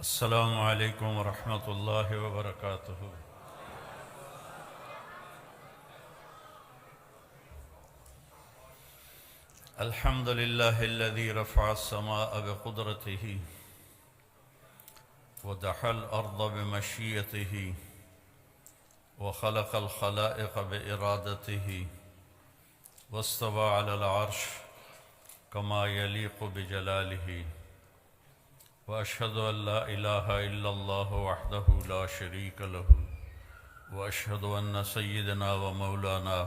السلام علیکم ورحمۃ اللہ وبرکاتہ۔ الحمد للہ الذی رفع السماء بقدرته ودحى الأرض بمشیئته وخلق الخلائق بإرادته واستوى على العرش كما يليق بجلاله وأشهد أن لا إله إلا الله وحده لا شريك له وأشهد أن سيدنا ومولانا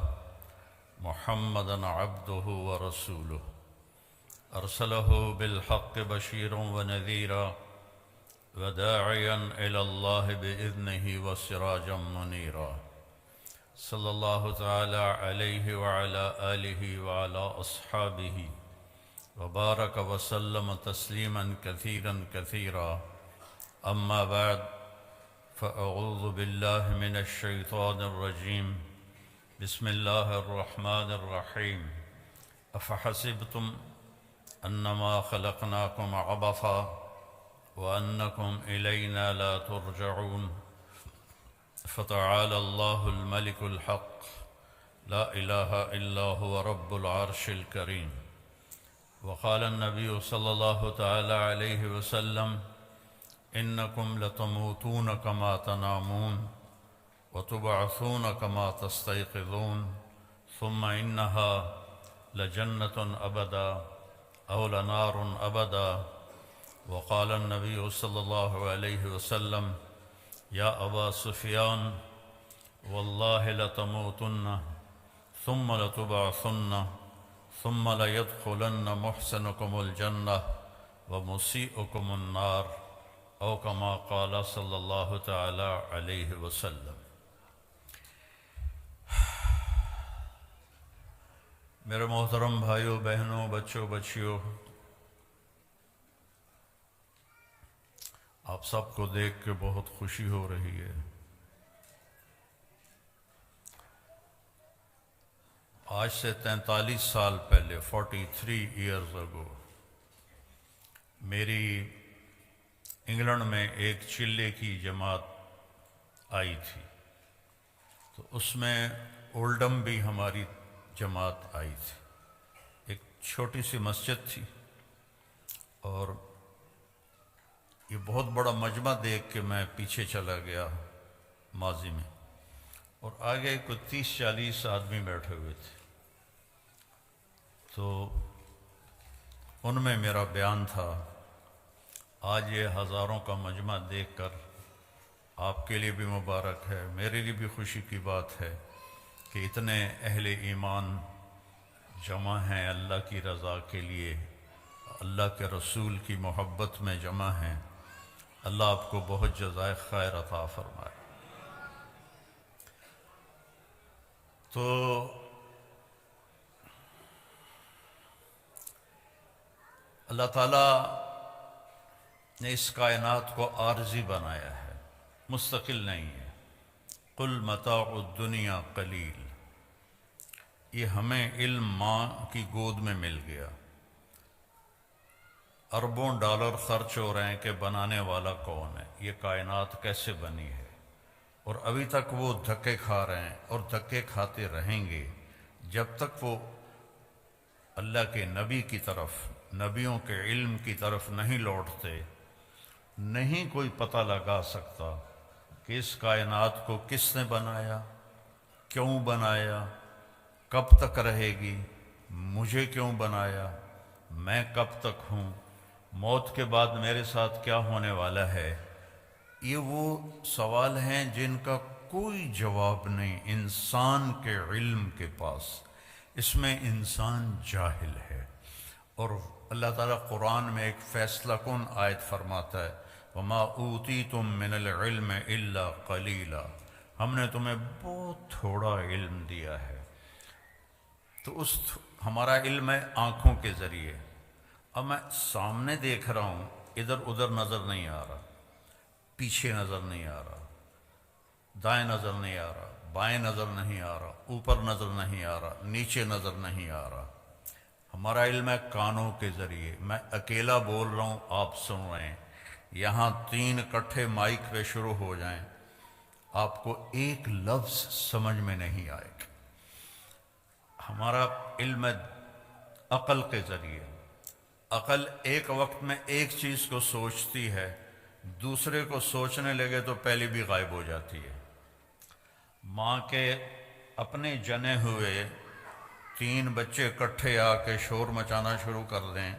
محمدًا عبده ورسوله أرسله بالحق بشيرا ونذيرا وداعيا إلى الله بإذنه وسراجا منيرا صلى الله تعالى عليه وعلى آله وعلى أصحابه وبارك وسلم تسليما كثيرا كثيرا أما بعد فأعوذ بالله من الشيطان الرجيم بسم الله الرحمن الرحيم أفحسبتم أنما خلقناكم عبثا وأنكم إلينا لا ترجعون فتعالى الله الملك الحق لا إله إلا هو رب العرش الكريم وقال النبي صلى الله تعالى عليه وسلم إنكم لتموتون كما تنامون وتبعثون كما تستيقظون ثم إنها لجنة أبدا أو لنار أبدا وقال النبي صلى الله عليه وسلم يا أبا سفيان والله لتموتن ثم لتبعثن ثم ليدخلن محسنكم الجنة ومسيئكم النار أو كما قال صلى الله تعالى عليه وسلم۔ میرے محترم بھائیوں بہنوں بچوں بچیوں، آپ سب کو دیکھ کے بہت خوشی ہو رہی ہے۔ آج سے 43 سال پہلے 43 ایئرز اگو میری انگلینڈ میں ایک چلے کی جماعت آئی تھی، تو اس میں اولڈم بھی ہماری جماعت آئی تھی۔ ایک چھوٹی سی مسجد تھی اور یہ بہت بڑا مجمع دیکھ کے میں پیچھے چلا گیا ماضی میں، اور آگے کوئی 30-40 آدمی بیٹھے ہوئے تھے، تو ان میں میرا بیان تھا۔ آج یہ ہزاروں کا مجمع دیکھ کر آپ کے لیے بھی مبارک ہے، میرے لیے بھی خوشی کی بات ہے کہ اتنے اہل ایمان جمع ہیں اللہ کی رضا کے لیے، اللہ کے رسول کی محبت میں جمع ہیں۔ اللہ آپ کو بہت جزائے خیر عطا فرمائے۔ تو اللہ تعالیٰ نے اس کائنات کو عارضی بنایا ہے، مستقل نہیں ہے۔ قل متاع الدنیا قلیل، یہ ہمیں علم ماں کی گود میں مل گیا، اربوں ڈالر خرچ ہو رہے ہیں کہ بنانے والا کون ہے، یہ کائنات کیسے بنی ہے، اور ابھی تک وہ دھکے کھا رہے ہیں اور دھکے کھاتے رہیں گے جب تک وہ اللہ کے نبی کی طرف، نبیوں کے علم کی طرف نہیں لوٹتے۔ نہیں کوئی پتہ لگا سکتا کہ اس کائنات کو کس نے بنایا، کیوں بنایا، کب تک رہے گی، مجھے کیوں بنایا، میں کب تک ہوں، موت کے بعد میرے ساتھ کیا ہونے والا ہے۔ یہ وہ سوال ہیں جن کا کوئی جواب نہیں انسان کے علم کے پاس، اس میں انسان جاہل ہے۔ اور اللہ تعالیٰ قرآن میں ایک فیصلہ کن آیت فرماتا ہے وَمَا أُوتِيتُم مِّنَ الْعِلْمِ إِلَّا قَلِيلًا، ہم نے تمہیں بہت تھوڑا علم دیا ہے۔ تو ہمارا علم ہے آنکھوں کے ذریعے۔ اب میں سامنے دیکھ رہا ہوں، ادھر ادھر نظر نہیں آ رہا، پیچھے نظر نہیں آ رہا، دائیں نظر نہیں آ رہا، بائیں نظر نہیں آ رہا، اوپر نظر نہیں آ رہا، نیچے نظر نہیں آ رہا۔ ہمارا علم ہے کانوں کے ذریعے، میں اکیلا بول رہا ہوں، آپ سن رہے ہیں، یہاں 3 اکٹھے مائک پہ شروع ہو جائیں آپ کو ایک لفظ سمجھ میں نہیں آئے گا۔ ہمارا علم عقل کے ذریعے، عقل ایک وقت میں ایک چیز کو سوچتی ہے، دوسرے کو سوچنے لگے تو پہلی بھی غائب ہو جاتی ہے۔ ماں کے اپنے جنے ہوئے 3 بچے اکٹھے آ کے شور مچانا شروع کر دیں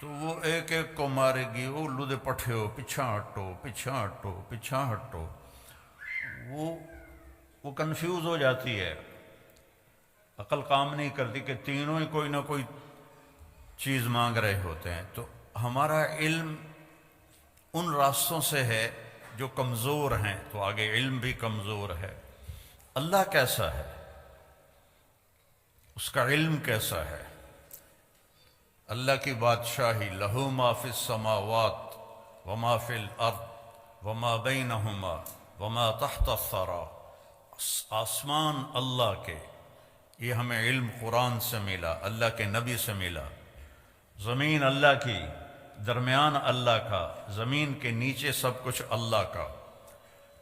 تو وہ ایک ایک کو مارے گی، او لودے پٹھیو پیچھا ہٹو پیچھا ہٹو پیچھا ہٹو، وہ کنفیوز ہو جاتی ہے، عقل کام نہیں کرتی کہ تینوں ہی کوئی نہ کوئی چیز مانگ رہے ہوتے ہیں۔ تو ہمارا علم ان راستوں سے ہے جو کمزور ہیں، تو آگے علم بھی کمزور ہے۔ اللہ کیسا ہے، اس کا علم کیسا ہے؟ اللہ کی بادشاہی، لہو ما فی السماوات وما فی الارض وما بینہما وما تحت الثری، آسمان اللہ کے، یہ ہمیں علم قرآن سے ملا، اللہ کے نبی سے ملا۔ زمین اللہ کی، درمیان اللہ کا، زمین کے نیچے سب کچھ اللہ کا۔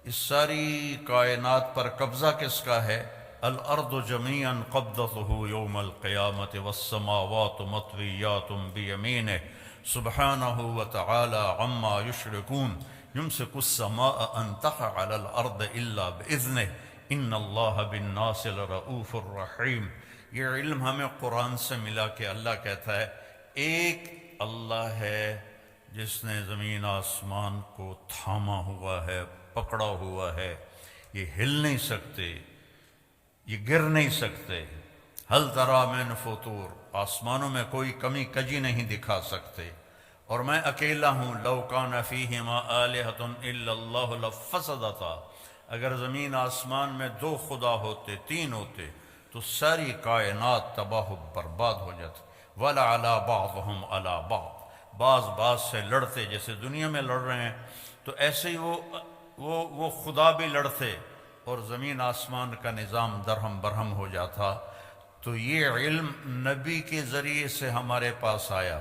اس ساری کائنات پر قبضہ کس کا ہے؟ الارض جميعا قبضته يوم القيامة والسماوات مطويات بيمينه سبحانه وتعالى عما يشركون يمسك السماء ان تقع على الارض الا باذنه ان الله بالناس لرؤوف الرحیم۔ یہ علم ہمیں قرآن سے ملا کہ اللہ کہتا ہے ایک اللہ ہے جس نے زمین آسمان کو تھاما ہوا ہے، پکڑا ہوا ہے، یہ ہل نہیں سکتے، یہ گر نہیں سکتے۔ ہل تری من فطور، آسمانوں میں کوئی کمی کجی نہیں دکھا سکتے، اور میں اکیلا ہوں۔ لو کان فیہما آلہۃ الا اللہ لفسدتا، اگر زمین آسمان میں 2 خدا ہوتے، 3 ہوتے تو ساری کائنات تباہ و برباد ہو جاتی۔ وَلَعَلَىٰ بَعْضُهُمْ عَلَىٰ بَعْضٍ، بعض سے لڑتے، جیسے دنیا میں لڑ رہے ہیں تو ایسے ہی وہ خدا بھی لڑتے اور زمین آسمان کا نظام درہم برہم ہو جاتا۔ تو یہ علم نبی کے ذریعے سے ہمارے پاس آیا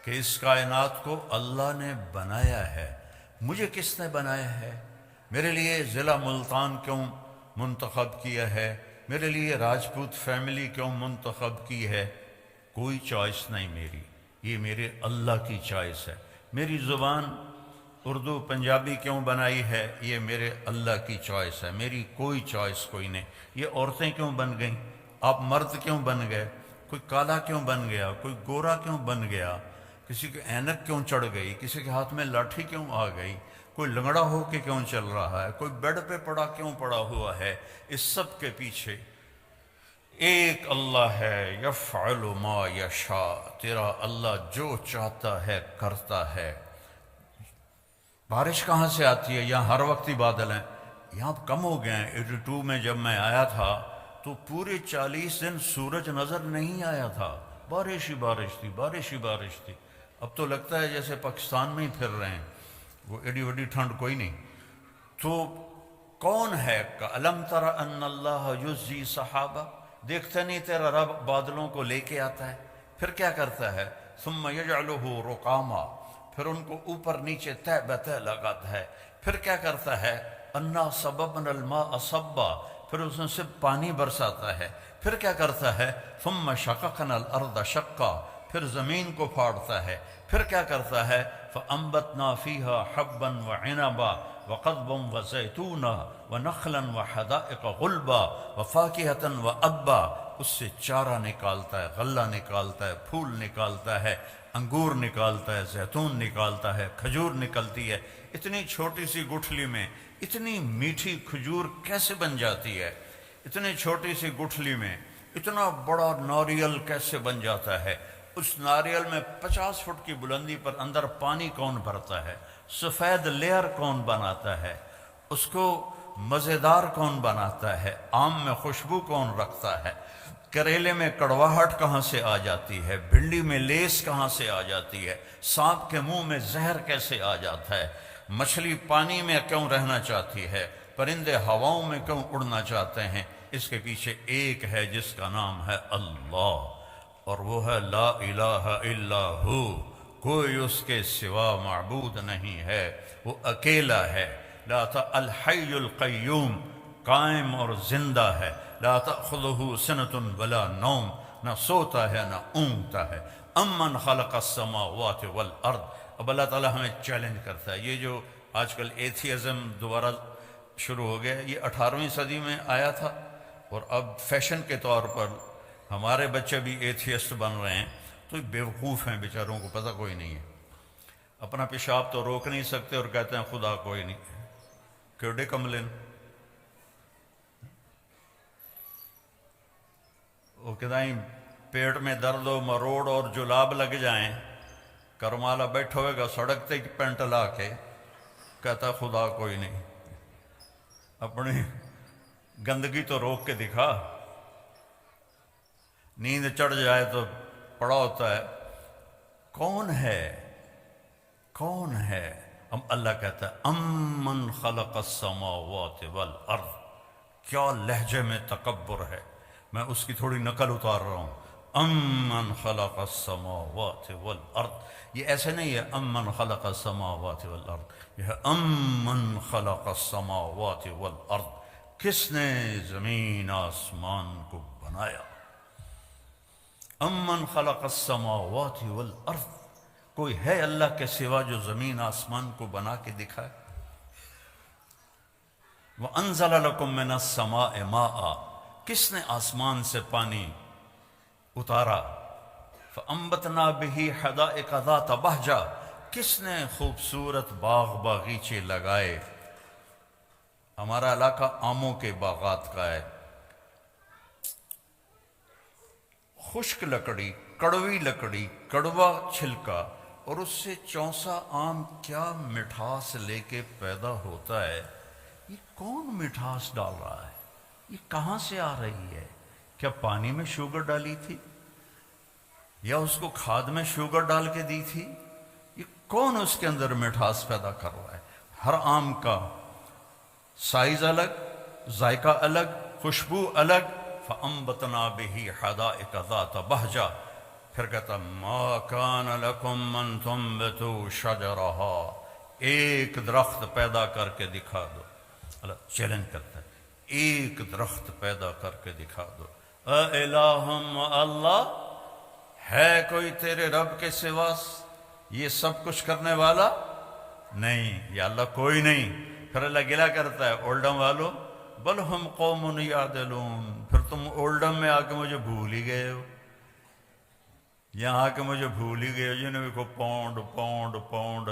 کہ اس کائنات کو اللہ نے بنایا ہے۔ مجھے کس نے بنایا ہے؟ میرے لیے ضلع ملتان کیوں منتخب کیا ہے؟ میرے لیے راجپوت فیملی کیوں منتخب کی ہے؟ کوئی چوائس نہیں میری، یہ میرے اللہ کی چوائس ہے۔ میری زبان اردو پنجابی کیوں بنائی ہے؟ یہ میرے اللہ کی چوائس ہے، میری کوئی چوائس کوئی نہیں۔ یہ عورتیں کیوں بن گئیں؟ آپ مرد کیوں بن گئے؟ کوئی کالا کیوں بن گیا؟ کوئی گورا کیوں بن گیا؟ کسی کی اینک کیوں چڑھ گئی؟ کسی کے ہاتھ میں لاٹھی کیوں آ گئی؟ کوئی لنگڑا ہو کے کیوں چل رہا ہے؟ کوئی بیڈ پہ کیوں پڑا ہوا ہے؟ اس سب کے پیچھے ایک اللہ ہے، یفعل ما یشاء، تیرا اللہ جو چاہتا ہے کرتا ہے۔ بارش کہاں سے آتی ہے؟ یہاں ہر وقت ہی بادل ہیں، یہاں کم ہو گئے ہیں۔ 82 میں جب میں آیا تھا تو پورے 40 دن سورج نظر نہیں آیا تھا، بارش ہی بارش تھی، بارش ہی بارش تھی۔ اب تو لگتا ہے جیسے پاکستان میں ہی پھر رہے ہیں، وہ ایڈی وڈی ٹھنڈ کوئی نہیں۔ تو کون ہے؟ أَلَمْ تَرَ أَنَّ اللَّهَ يُزْجِي سَحَابًا، دیکھتا نہیں تیرا رب بادلوں کو لے کے آتا ہے، پھر کیا کرتا ہے؟ ثُمَّ يَجْعَلُهُ رُقَامًا، پھر ان کو اوپر نیچے تہ بتہ لگاتا ہے، پھر کیا کرتا ہے؟ أَنَّا صَبَبْنَا الْمَاءَ صَبًّا، پھر اس میں سے پانی برساتا ہے، پھر کیا کرتا ہے؟ ثُمَّ شَقَقْنَا الْأَرْضَ شَقًّا، پھر زمین کو پھاڑتا ہے، پھر کیا کرتا ہے؟ فَأَنبَتْنَا فِيهَا حَبًّا وَعِنَبًا وَقَضْبًا وَزَيْتُونًا وَنَخْلًا وَحَدَائِقَ غُلْبًا وَفَاكِهَةً وَأَبًّا، اس سے چارہ نکالتا ہے، غلہ نکالتا ہے، پھول نکالتا ہے، انگور نکالتا ہے، زیتون نکالتا ہے، کھجور نکلتی ہے۔ اتنی چھوٹی سی گٹھلی میں اتنی میٹھی کھجور کیسے بن جاتی ہے؟ اتنی چھوٹی سی گٹھلی میں اتنا بڑا ناریل کیسے بن جاتا ہے؟ اس ناریل میں 50 فٹ کی بلندی پر اندر پانی کون بھرتا ہے؟ سفید لیئر کون بناتا ہے؟ اس کو مزیدار کون بناتا ہے؟ آم میں خوشبو کون رکھتا ہے؟ کریلے میں کڑواہٹ کہاں سے آ جاتی ہے؟ بھنڈی میں لیس کہاں سے آ جاتی ہے؟ سانپ کے منہ میں زہر کیسے آ جاتا ہے؟ مچھلی پانی میں کیوں رہنا چاہتی ہے؟ پرندے ہواؤں میں کیوں اڑنا چاہتے ہیں؟ اس کے پیچھے ایک ہے جس کا نام ہے اللہ، اور وہ ہے لا الہ الا ہو، کوئی اس کے سوا معبود نہیں ہے، وہ اکیلا ہے۔ لا الحی القیوم، قائم اور زندہ ہے۔ لا تأخذہ سنۃ ولا نوم، نہ سوتا ہے نہ اونگتا ہے۔ امن خلق السماوات والارض۔ اب اللہ تعالیٰ ہمیں چیلنج کرتا ہے۔ یہ جو آج کل ایتھیزم دوبارہ شروع ہو گیا، یہ 18ویں صدی میں آیا تھا، اور اب فیشن کے طور پر ہمارے بچے بھی ایتھیسٹ بن رہے ہیں۔ تو بیوقوف ہیں بیچاروں کو پتہ کوئی نہیں ہے، اپنا پیشاب تو روک نہیں سکتے اور کہتے ہیں خدا کوئی نہیں۔ کیڑے کملن، وہ کدائیں پیٹ میں درد و مروڑ اور جلاب لگ جائیں، کرمالا بیٹھا ہوئے گا سڑک تے پینٹ لا کے، کہتا خدا کوئی نہیں۔ اپنی گندگی تو روک کے دکھا۔ نیند چڑھ جائے تو پڑا ہوتا ہے کون ہے، کون ہے؟ اب اللہ کہتا ہے امن خلق السماوات والارض۔ کیا لہجے میں تکبر ہے، میں اس کی تھوڑی نقل اتار رہا ہوں۔ امن خلق السماوات والارض، یہ ایسے نہیں ہے امن خلق السماوات والارض، یہ ہے امن خلق السماوات والارض، کس نے زمین آسمان کو بنایا۔ امن خلق السماوات والارض، کوئی ہے اللہ کے سوا جو زمین آسمان کو بنا کے دکھائے؟ وَأَنزَلَ لَكُم مِّنَ السَّمَاءِ مَاءً، کس نے آسمان سے پانی اتارا؟ فَأَنبَتْنَا بِهِ حَدَائِقَ ذَاتَ بَهْجَةٍ، کس نے خوبصورت باغ باغیچے لگائے؟ ہمارا علاقہ آموں کے باغات کا ہے۔ خشک لکڑی، کڑوی لکڑی، کڑوا چھلکا، اور اس سے چونسا آم کیا مٹھاس لے کے پیدا ہوتا ہے۔ یہ کون مٹھاس ڈال رہا ہے؟ یہ کہاں سے آ رہی ہے؟ کیا پانی میں شوگر ڈالی تھی یا اس کو کھاد میں شوگر ڈال کے دی تھی؟ یہ کون اس کے اندر مٹھاس پیدا کر رہا ہے؟ ہر آم کا سائز الگ، ذائقہ الگ، خوشبو الگ۔ فَأَنبَتْنَا بِهِ حَدَائِقَ ذَاتَ بَهْجَةٍ، پھر کہتا مَا كَانَ لَكُمْ أَن تُنبِتُوا شَجَرَهَا، ایک درخت پیدا کر کے دکھا دو۔ اللہ چیلنج کرتا ہے، ایک درخت پیدا کر کے دکھا دو۔ اَإِلَٰهٌ، اللہ ہے کوئی تیرے رب کے سوا یہ سب کچھ کرنے والا؟ نہیں، یا اللہ کوئی نہیں۔ پھر اللہ گلہ کرتا ہے اولڈم والو، بل ہم قوم یعدلون، پھر تم اولڈم میں آ کے مجھے بھول ہی گئے ہو، یہاں آ کے مجھے بھول ہی گئے ہو۔ جنہیں دیکھو پاؤنڈ پاؤنڈ پاؤنڈ،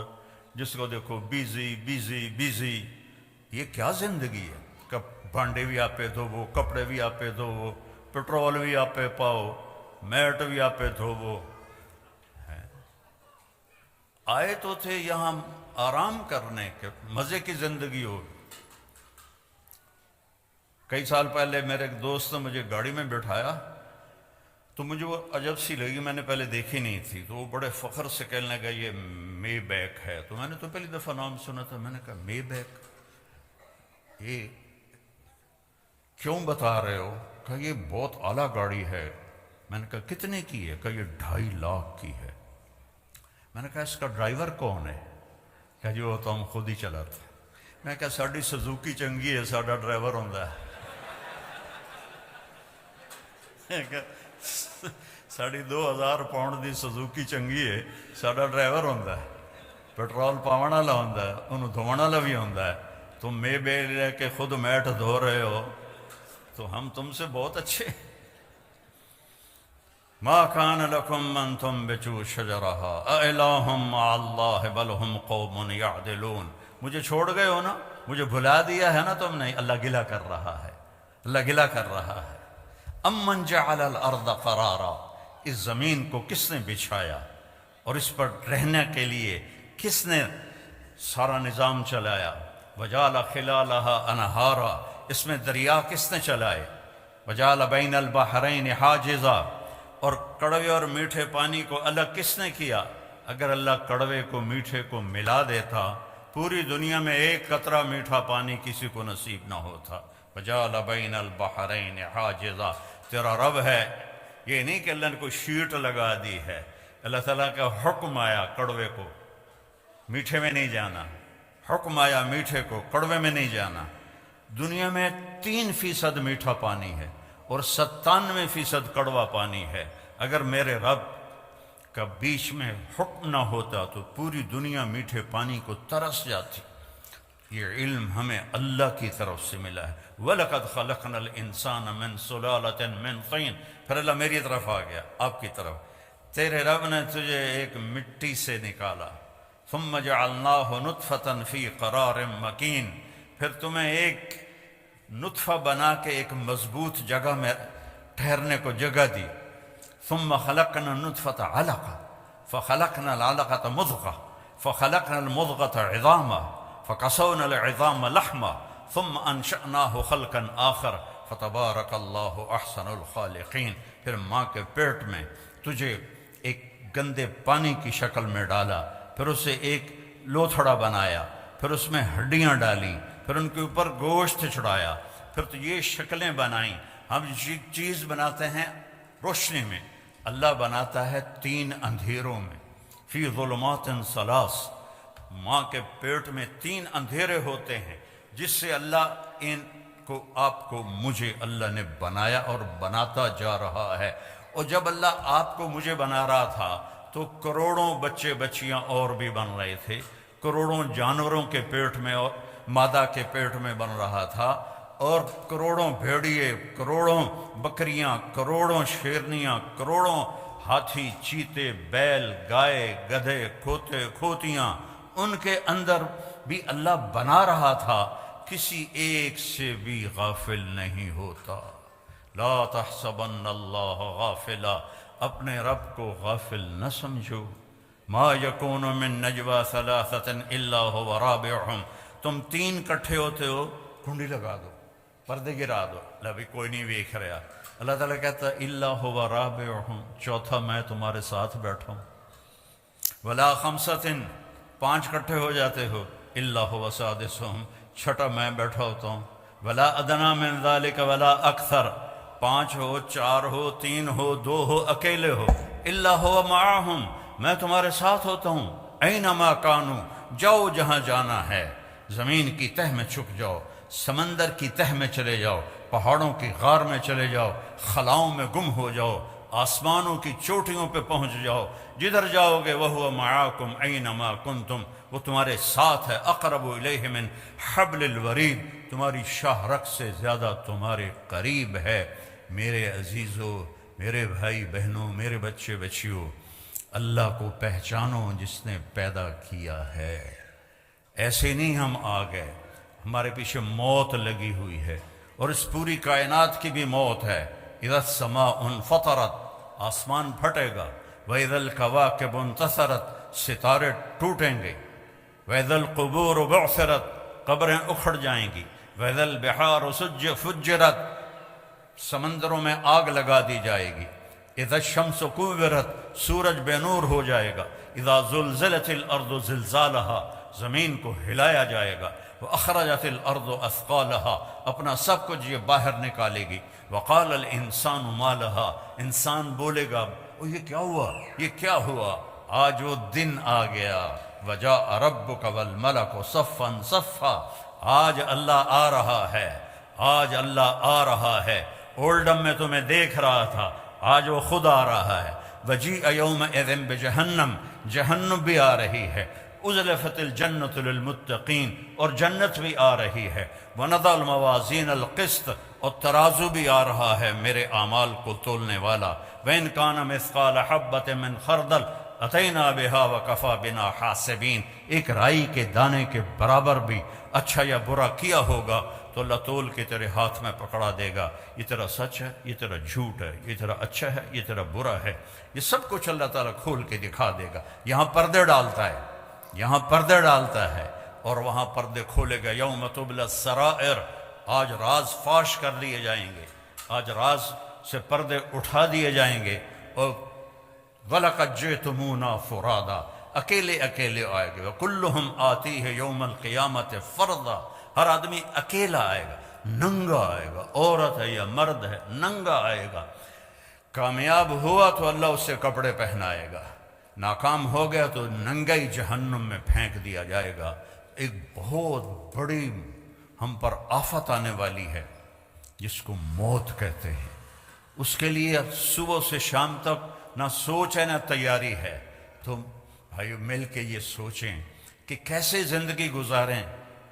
جس کو دیکھو بیزی بیزی بیزی۔ یہ کیا زندگی ہے؟ بھانڈے بھی آپ پہ دھوو، کپڑے بھی آپ پہ دھوو، پٹرول بھی آپ پہ پاؤ، میٹ بھی آپ پہ دھوو۔ آئے تو تھے یہاں آرام کرنے کے، مزے کی زندگی ہو۔ کئی سال پہلے میرے ایک دوست نے مجھے گاڑی میں بٹھایا تو مجھے وہ عجب سی لگی، میں نے پہلے دیکھی نہیں تھی، تو وہ بڑے فخر سے کہنے لگا یہ مے بیک ہے۔ تو میں نے تو پہلی دفعہ نام سنا تھا، میں نے کہا مے بیک، یہ کیوں بتا رہے ہو؟ کہا یہ بہت اعلیٰ گاڑی ہے۔ میں نے کہا کتنے کی ہے؟ کہا یہ 2.5 لاکھ کی ہے۔ میں نے کہا اس کا ڈرائیور کون ہے؟ کہا جی وہ تو ہم خود ہی چلاتے ہیں۔ میں نے کہا ساڑی سزوکی چنگی ہے، ساڑا ڈرائیور ہوندہ ہے۔ ساڑی 2000 پاؤنڈ دی سزوکی چنگی ہے، ساڑا ڈرائیور ہوندہ ہے، پیٹرول پاون والا ہوندہ ہے، انہوں دھوان والا بھی ہوندہ ہے۔ تم میں بے لے کے خود میٹ دھو رہے ہو تو ہم تم سے بہت اچھے۔ ما کان لکم ان تنبتوا شجرہا اِلٰہٌ مع اللہ بل ہم قوم یعدلون۔ مجھے چھوڑ گئے ہو نا، مجھے بھلا دیا ہے نا تم نے۔ اللہ گلہ کر رہا ہے، اللہ گلہ کر رہا ہے۔ امن جعل الارض قرارا، اس زمین کو کس نے بچھایا اور اس پر رہنے کے لیے کس نے سارا نظام چلایا؟ وجعل خلالها انہارا، اس میں دریا کس نے چلائے؟ وجعل بین البحرین حاجزا، اور کڑوے اور میٹھے پانی کو الگ کس نے کیا؟ اگر اللہ کڑوے کو میٹھے کو ملا دیتا پوری دنیا میں ایک قطرہ میٹھا پانی کسی کو نصیب نہ ہوتا۔ وجعل بین البحرین حاجزا، تیرا رب ہے، یہ نہیں کہ اللہ نے کوئی شیٹ لگا دی ہے، اللہ تعالیٰ کا حکم آیا کڑوے کو میٹھے میں نہیں جانا، حکم آیا میٹھے کو کڑوے میں نہیں جانا۔ دنیا میں 3% میٹھا پانی ہے اور 97% کڑوا پانی ہے۔ اگر میرے رب کا بیچ میں حکم نہ ہوتا تو پوری دنیا میٹھے پانی کو ترس جاتی۔ یہ علم ہمیں اللہ کی طرف سے ملا ہے۔ وَلَقَدْ خَلَقْنَا الْإِنسَانَ مِنْ سُلَالَةٍ مِنْ طِينٍ۔ پھر اللہ میری طرف آ گیا، آپ کی طرف۔ تیرے رب نے تجھے ایک مٹی سے نکالا، ثُمَّ جَعَلْنَاهُ نُطْفَةً فِي قَرَارٍ مَكِينٍ، پھر تمہیں ایک نطفہ بنا کے ایک مضبوط جگہ میں ٹھہرنے کو جگہ دی۔ ثُمَّ خَلَقْنَا النُّطْفَةَ عَلَقَةً فَخَلَقْنَا الْعَلَقَةَ مُضْغَةً فَخَلَقْنَا الْمُضْغَةَ عِظَامًا فَكَسَوْنَا الْعِظَامَ لَحْمًا ثُمَّ أَنشَأْنَاهُ خَلْقًا آخَرَ فَتَبَارَكَ اللَّهُ أَحْسَنُ الْخَالِقِينَ۔ پھر ماں کے پیٹ میں تجھے ایک گندے پانی کی شکل میں ڈالا، پھر اسے ایک لوتھڑا بنایا، پھر اس میں ہڈیاں ڈالیں، پھر ان کے اوپر گوشت چڑھایا، پھر تو یہ شکلیں بنائیں۔ ہم چیز بناتے ہیں روشنی میں، اللہ بناتا ہے 3 اندھیروں میں۔ فی ظلمات ثلاث، ماں کے پیٹ میں 3 اندھیرے ہوتے ہیں جس سے اللہ ان کو، آپ کو، مجھے اللہ نے بنایا اور بناتا جا رہا ہے۔ اور جب اللہ آپ کو مجھے بنا رہا تھا تو کروڑوں بچے بچیاں اور بھی بن رہے تھے، کروڑوں جانوروں کے پیٹ میں اور مادہ کے پیٹ میں بن رہا تھا، اور کروڑوں بھیڑیے، کروڑوں بکریاں، کروڑوں شیرنیاں، کروڑوں ہاتھی، چیتے، بیل، گائے، گدھے، کھوتے، کھوتیاں، ان کے اندر بھی اللہ بنا رہا تھا، کسی ایک سے بھی غافل نہیں ہوتا۔ لا تحسبن اللہ غافلا، اپنے رب کو غافل نہ سمجھو۔ ما یکون من نجوا ثلاثۃ الا هو رابعهم، تم 3 کٹھے ہوتے ہو، کنڈی لگا دو، پردے گرا دو، اللہ بھی کوئی نہیں دیکھ رہا۔ اللہ تعالیٰ کہتا ہے الا هو رابعهم، چوتھا میں تمہارے ساتھ بیٹھا ہوں۔ ولا خمسۃ، 5 کٹھے ہو جاتے ہو، الا هو سادسهم، چھٹا میں بیٹھا ہوتا ہوں۔ ولا ادنی من ذلک ولا اکثر، 5 ہو، 4 ہو، 3 ہو، 2 ہو، اکیلے ہو، الا هو معهم، میں تمہارے ساتھ ہوتا ہوں۔ اینما کانوا، جاؤ جہاں جانا ہے، زمین کی تہ میں چھپ جاؤ، سمندر کی تہ میں چلے جاؤ، پہاڑوں کی غار میں چلے جاؤ، خلاؤں میں گم ہو جاؤ، آسمانوں کی چوٹیوں پہ پہنچ جاؤ، جدھر جاؤ گے وَهُوَ مَعَاكُمْ أَيْنَمَا كُنْتُمْ، وہ تمہارے ساتھ ہے۔ اقرب الیہ من حبل الورید، تمہاری شاہ رگ سے زیادہ تمہارے قریب ہے۔ میرے عزیزو، میرے بھائی بہنوں، میرے بچے بچیوں، اللہ کو پہچانو جس نے پیدا کیا ہے۔ ایسے نہیں ہم آ گئے، ہمارے پیچھے موت لگی ہوئی ہے، اور اس پوری کائنات کی بھی موت ہے۔ اذا السماء انفطرت، آسمان پھٹے گا، وَإِذَا الْكَوَاكِبُ انتثرت، ستارے ٹوٹیں گے، وَإِذَا الْقُبُورُ بُعْثِرَتْ، قبریں اکھڑ جائیں گی، وَإِذَا الْبِحَارُ فُجِّرَتْ، سمندروں میں آگ لگا دی جائے گی، اذا الشمس كورت، سورج بے نور ہو جائے گا، اذا زلزلت الارض زلزالها، زمین کو ہلایا جائے گا، واخرجت الارض اثقالها، اپنا سب کچھ یہ باہر نکالے گی، وقال الانسان ما لها، انسان بولے گا یہ کیا ہوا، یہ کیا ہوا، آج وہ دن آ گیا، وجاء ربک والملک صفا صفا، آج اللہ آ رہا ہے، آج اللہ آ رہا ہے۔ اولڈم میں تمہیں دیکھ رہا تھا، آج وہ خود آ رہا ہے۔ وجیء یومئذ بجہنم، جہنم بھی آ رہی ہے، ازلفت الجنت للمتقین، اور جنت بھی آ رہی ہے۔ ونضع الموازین القسط، اور ترازو بھی آ رہا ہے میرے اعمال کو تولنے والا۔ وإن كان مثقال حبة من خردل اتینا بها وکفى بنا حاسبین، ایک رائی کے دانے کے برابر بھی اچھا یا برا کیا ہوگا تو اللہ تول کے تیرے ہاتھ میں پکڑا دے گا، یہ تیرا سچ ہے، یہ تیرا جھوٹ ہے، یہ تیرا اچھا ہے، یہ تیرا برا ہے، یہ سب کچھ اللہ تعالیٰ کھول کے دکھا دے گا۔ یہاں پردے ڈالتا ہے، یہاں پردے ڈالتا ہے، اور وہاں پردے کھولے گا۔ یوم تبلی السرائر، آج راز فاش کر لیے جائیں گے، آج راز سے پردے اٹھا دیے جائیں گے۔ اور وَلَقَدْ جِئْتُمُونَا فُرَادًا، اکیلے اکیلے آئے گے۔ وَكُلُّهُمْ آتِيهِ يَوْمَ الْقِيَامَةِ فَرْدًا، ہر آدمی اکیلا آئے گا، ننگا آئے گا، عورت ہے یا مرد ہے، ننگا آئے گا۔ کامیاب ہوا تو اللہ اسے کپڑے پہنائے گا، ناکام ہو گیا تو ننگئی جہنم میں پھینک دیا جائے گا۔ ایک بہت بڑی ہم پر آفت آنے والی ہے جس کو موت کہتے ہیں، اس کے لیے صبح سے شام تک نہ سوچ ہے نہ تیاری ہے۔ تو بھائیو مل کے یہ سوچیں کہ کیسے زندگی گزاریں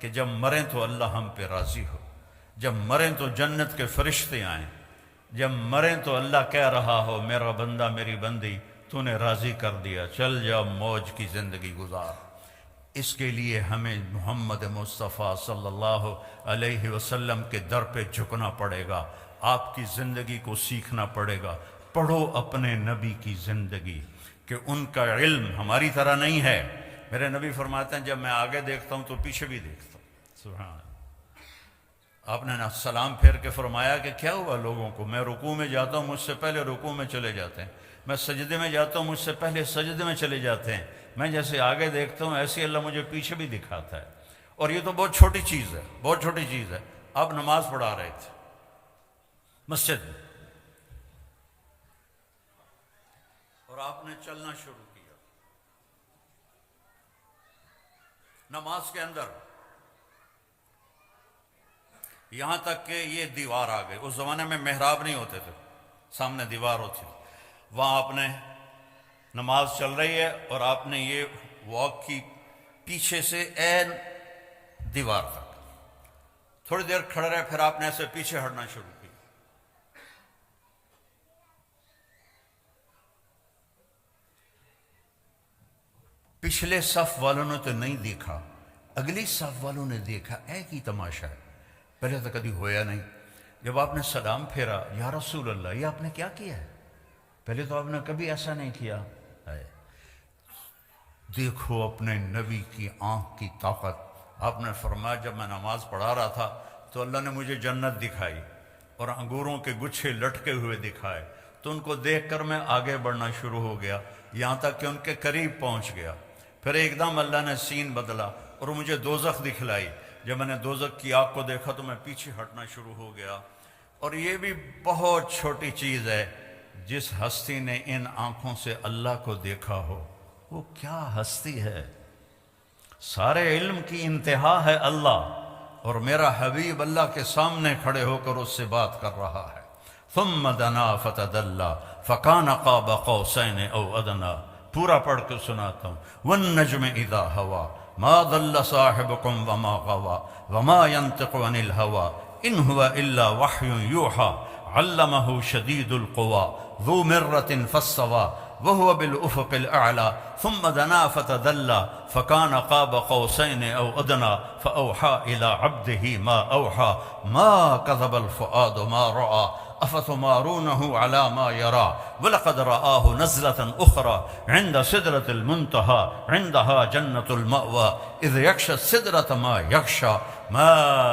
کہ جب مریں تو اللہ ہم پہ راضی ہو، جب مریں تو جنت کے فرشتے آئیں، جب مریں تو اللہ کہہ رہا ہو میرا بندہ میری بندی تو نے راضی کر دیا، چل جا موج کی زندگی گزار۔ اس کے لیے ہمیں محمد مصطفیٰ صلی اللہ علیہ وسلم کے در پہ جھکنا پڑے گا، آپ کی زندگی کو سیکھنا پڑے گا۔ پڑھو اپنے نبی کی زندگی کہ ان کا علم ہماری طرح نہیں ہے۔ میرے نبی فرماتے ہیں جب میں آگے دیکھتا ہوں تو پیچھے بھی دیکھتا ہوں۔ سبحان اللہ۔ آپ نے سلام پھیر کے فرمایا کہ کیا ہوا لوگوں کو، میں رکوع میں جاتا ہوں مجھ سے پہلے رکوع میں چلے جاتے ہیں، میں سجدے میں جاتا ہوں مجھ سے پہلے سجدے میں چلے جاتے ہیں، میں جیسے آگے دیکھتا ہوں ایسے اللہ مجھے پیچھے بھی دکھاتا ہے۔ اور یہ تو بہت چھوٹی چیز ہے، بہت چھوٹی چیز ہے۔ آپ نماز پڑھا رہے تھے مسجد میں اور آپ نے چلنا شروع کیا نماز کے اندر، یہاں تک کہ یہ دیوار آ گئی۔ اس زمانے میں محراب نہیں ہوتے تھے، سامنے دیوار ہوتی تھی، وہاں آپ نے نماز چل رہی ہے اور آپ نے یہ واک کی پیچھے سے این دیوار تک، تھوڑی دیر کھڑے رہے، پھر آپ نے ایسے پیچھے ہٹنا شروع کی۔ پچھلے صف والوں نے تو نہیں دیکھا، اگلی صف والوں نے دیکھا، ایک ہی تماشا ہے، پہلے تو کبھی ہویا نہیں۔ جب آپ نے سلام پھیرا، یا رسول اللہ یہ آپ نے کیا کیا ہے؟ پہلے تو آپ نے کبھی ایسا نہیں کیا ہے۔ دیکھو اپنے نبی کی آنکھ کی طاقت۔ آپ نے فرمایا جب میں نماز پڑھا رہا تھا تو اللہ نے مجھے جنت دکھائی اور انگوروں کے گچھے لٹکے ہوئے دکھائے، تو ان کو دیکھ کر میں آگے بڑھنا شروع ہو گیا، یہاں تک کہ ان کے قریب پہنچ گیا۔ پھر ایک دم اللہ نے سین بدلا اور مجھے دوزخ دکھلائی۔ جب میں نے دوزخ کی آگ کو دیکھا تو میں پیچھے ہٹنا شروع ہو گیا۔ اور یہ بھی بہت چھوٹی چیز ہے، جس ہستی نے ان آنکھوں سے اللہ کو دیکھا ہو وہ کیا ہستی ہے۔ سارے علم کی انتہا ہے اللہ، اور میرا حبیب اللہ کے سامنے کھڑے ہو کر اس سے بات کر رہا ہے۔ ثم دنا فتدلی فکان قاب قوسین او ادنی، پورا پڑھ کے سناتا ہوں۔ والنجم اذا ہوا ما ضل صاحبکم وما غوا وما ينطق عن الہوا ان هو الا وحی یوحی علمہ شدید القوی ذو مرۃ فاستوی وهو بالافق الاعلی ثم دنا فتدلی فکان قاب قوسین او ادنی فاوحی الی عبده ما اوحی ما کذب الفؤاد ما رأى افتمارونه على ما يرى ولقد رآه نزلة أخرى عند سدرة المنتهى عندها جنة المأوى إذ يغشى السدرة ما يغشى ما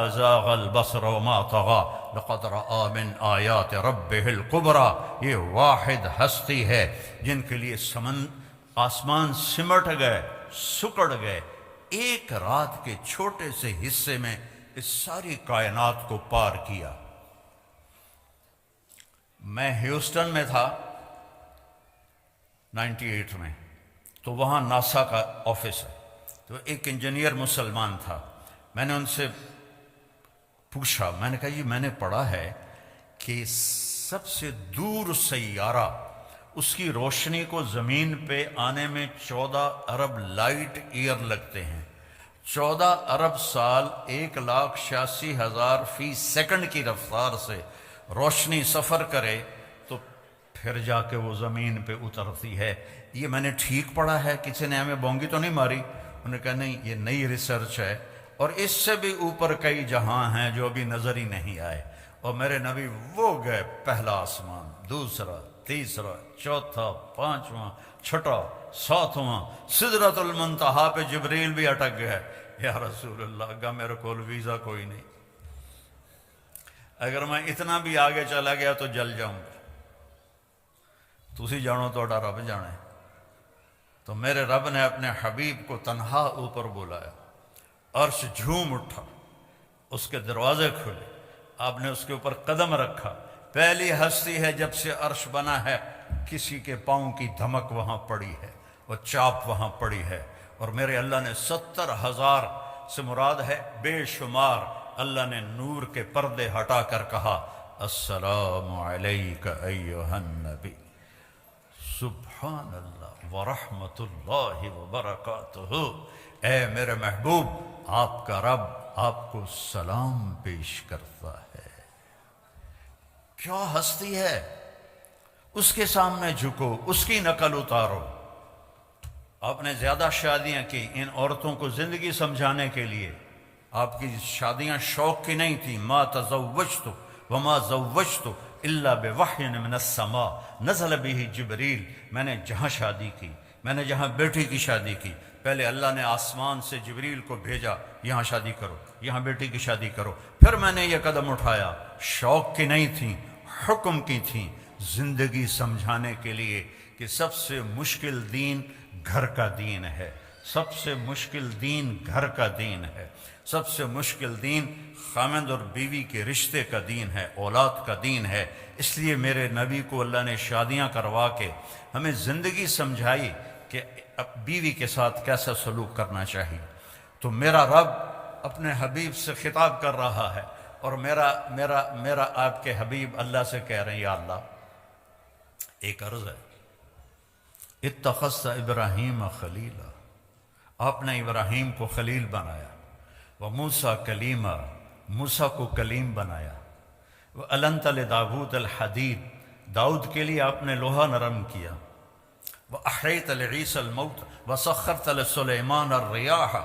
زاغ البصر وما طغى لقد رآ من آیات ربه الكبرى۔ یہ واحد ہستی ہے جن کے لیے آسمان سمٹ گئے، سکڑ گئے، ایک رات کے چھوٹے سے حصے میں اس ساری کائنات کو پار کیا۔ میں ہیوسٹن میں تھا 98 میں، تو وہاں ناسا کا آفس ہے، تو ایک انجینئر مسلمان تھا۔ میں نے ان سے پوچھا، میں نے کہا یہ میں نے پڑھا ہے کہ سب سے دور سیارہ اس کی روشنی کو زمین پہ آنے میں 14 ارب لائٹ ایئر لگتے ہیں، 14 ارب سال 1,86,000 فی سیکنڈ کی رفتار سے روشنی سفر کرے تو پھر جا کے وہ زمین پہ اترتی ہے۔ یہ میں نے ٹھیک پڑھا ہے، کسی نے ہمیں بونگی تو نہیں ماری؟ انہوں نے کہا نہیں، یہ نئی ریسرچ ہے اور اس سے بھی اوپر کئی جہاں ہیں جو ابھی نظر ہی نہیں آئے۔ اور میرے نبی وہ گئے پہلا آسمان، دوسرا، تیسرا، چوتھا، پانچواں، چھٹا، ساتواں، سدرۃ المنتہا پہ جبریل بھی اٹک گئے۔ یا رسول اللہ، اگا میرے کول ویزا کوئی نہیں، اگر میں اتنا بھی آگے چلا گیا تو جل جاؤں گا۔ تسی جانو توڑا رب جانے۔ تو میرے رب نے اپنے حبیب کو تنہا اوپر بلایا، عرش جھوم اٹھا، اس کے دروازے کھلے، آپ نے اس کے اوپر قدم رکھا۔ پہلی ہستی ہے جب سے عرش بنا ہے کسی کے پاؤں کی دھمک وہاں پڑی ہے، وہ چاپ وہاں پڑی ہے، اور میرے اللہ نے 70,000 سے مراد ہے بے شمار، اللہ نے نور کے پردے ہٹا کر کہا السلام علیک ایھا النبی، سبحان اللہ ورحمۃ اللہ وبرکاتہ، اے میرے محبوب آپ کا رب آپ کو سلام پیش کرتا ہے۔ کیا ہستی ہے، اس کے سامنے جھکو، اس کی نقل اتارو۔ آپ نے زیادہ شادیاں کی ان عورتوں کو زندگی سمجھانے کے لیے، آپ کی شادیاں شوق کی نہیں تھیں، ما تزوجت وما زوجت الا بوحی من السماء نزل به جبریل، میں نے جہاں شادی کی، میں نے جہاں بیٹی کی شادی کی، پہلے اللہ نے آسمان سے جبریل کو بھیجا، یہاں شادی کرو، یہاں بیٹی کی شادی کرو، پھر میں نے یہ قدم اٹھایا۔ شوق کی نہیں تھیں، حکم کی تھیں، زندگی سمجھانے کے لیے کہ سب سے مشکل دین گھر کا دین ہے، سب سے مشکل دین گھر کا دین ہے، سب سے مشکل دین خامند اور بیوی کے رشتے کا دین ہے، اولاد کا دین ہے۔ اس لیے میرے نبی کو اللہ نے شادیاں کروا کے ہمیں زندگی سمجھائی کہ بیوی کے ساتھ کیسا سلوک کرنا چاہیے۔ تو میرا رب اپنے حبیب سے خطاب کر رہا ہے، اور میرا آپ کے حبیب اللہ سے کہہ رہے ہیں یا اللہ ایک عرض ہے، اتخذت ابراہیم خلیلا، آپ نے ابراہیم کو خلیل بنایا، وموسیٰ کلیما، موسیٰ کو کلیم بنایا، وَأَلَنْتَ لِدَاوُودَ الْحَدِيدَ، داؤد کے لیے آپ نے لوہا نرم کیا، وَأَحْيَيْتَ لِعِيسَى الْمَوْتَ وَسَخَّرْتَ لِسُلَيْمَانَ الرِّيَاحَ،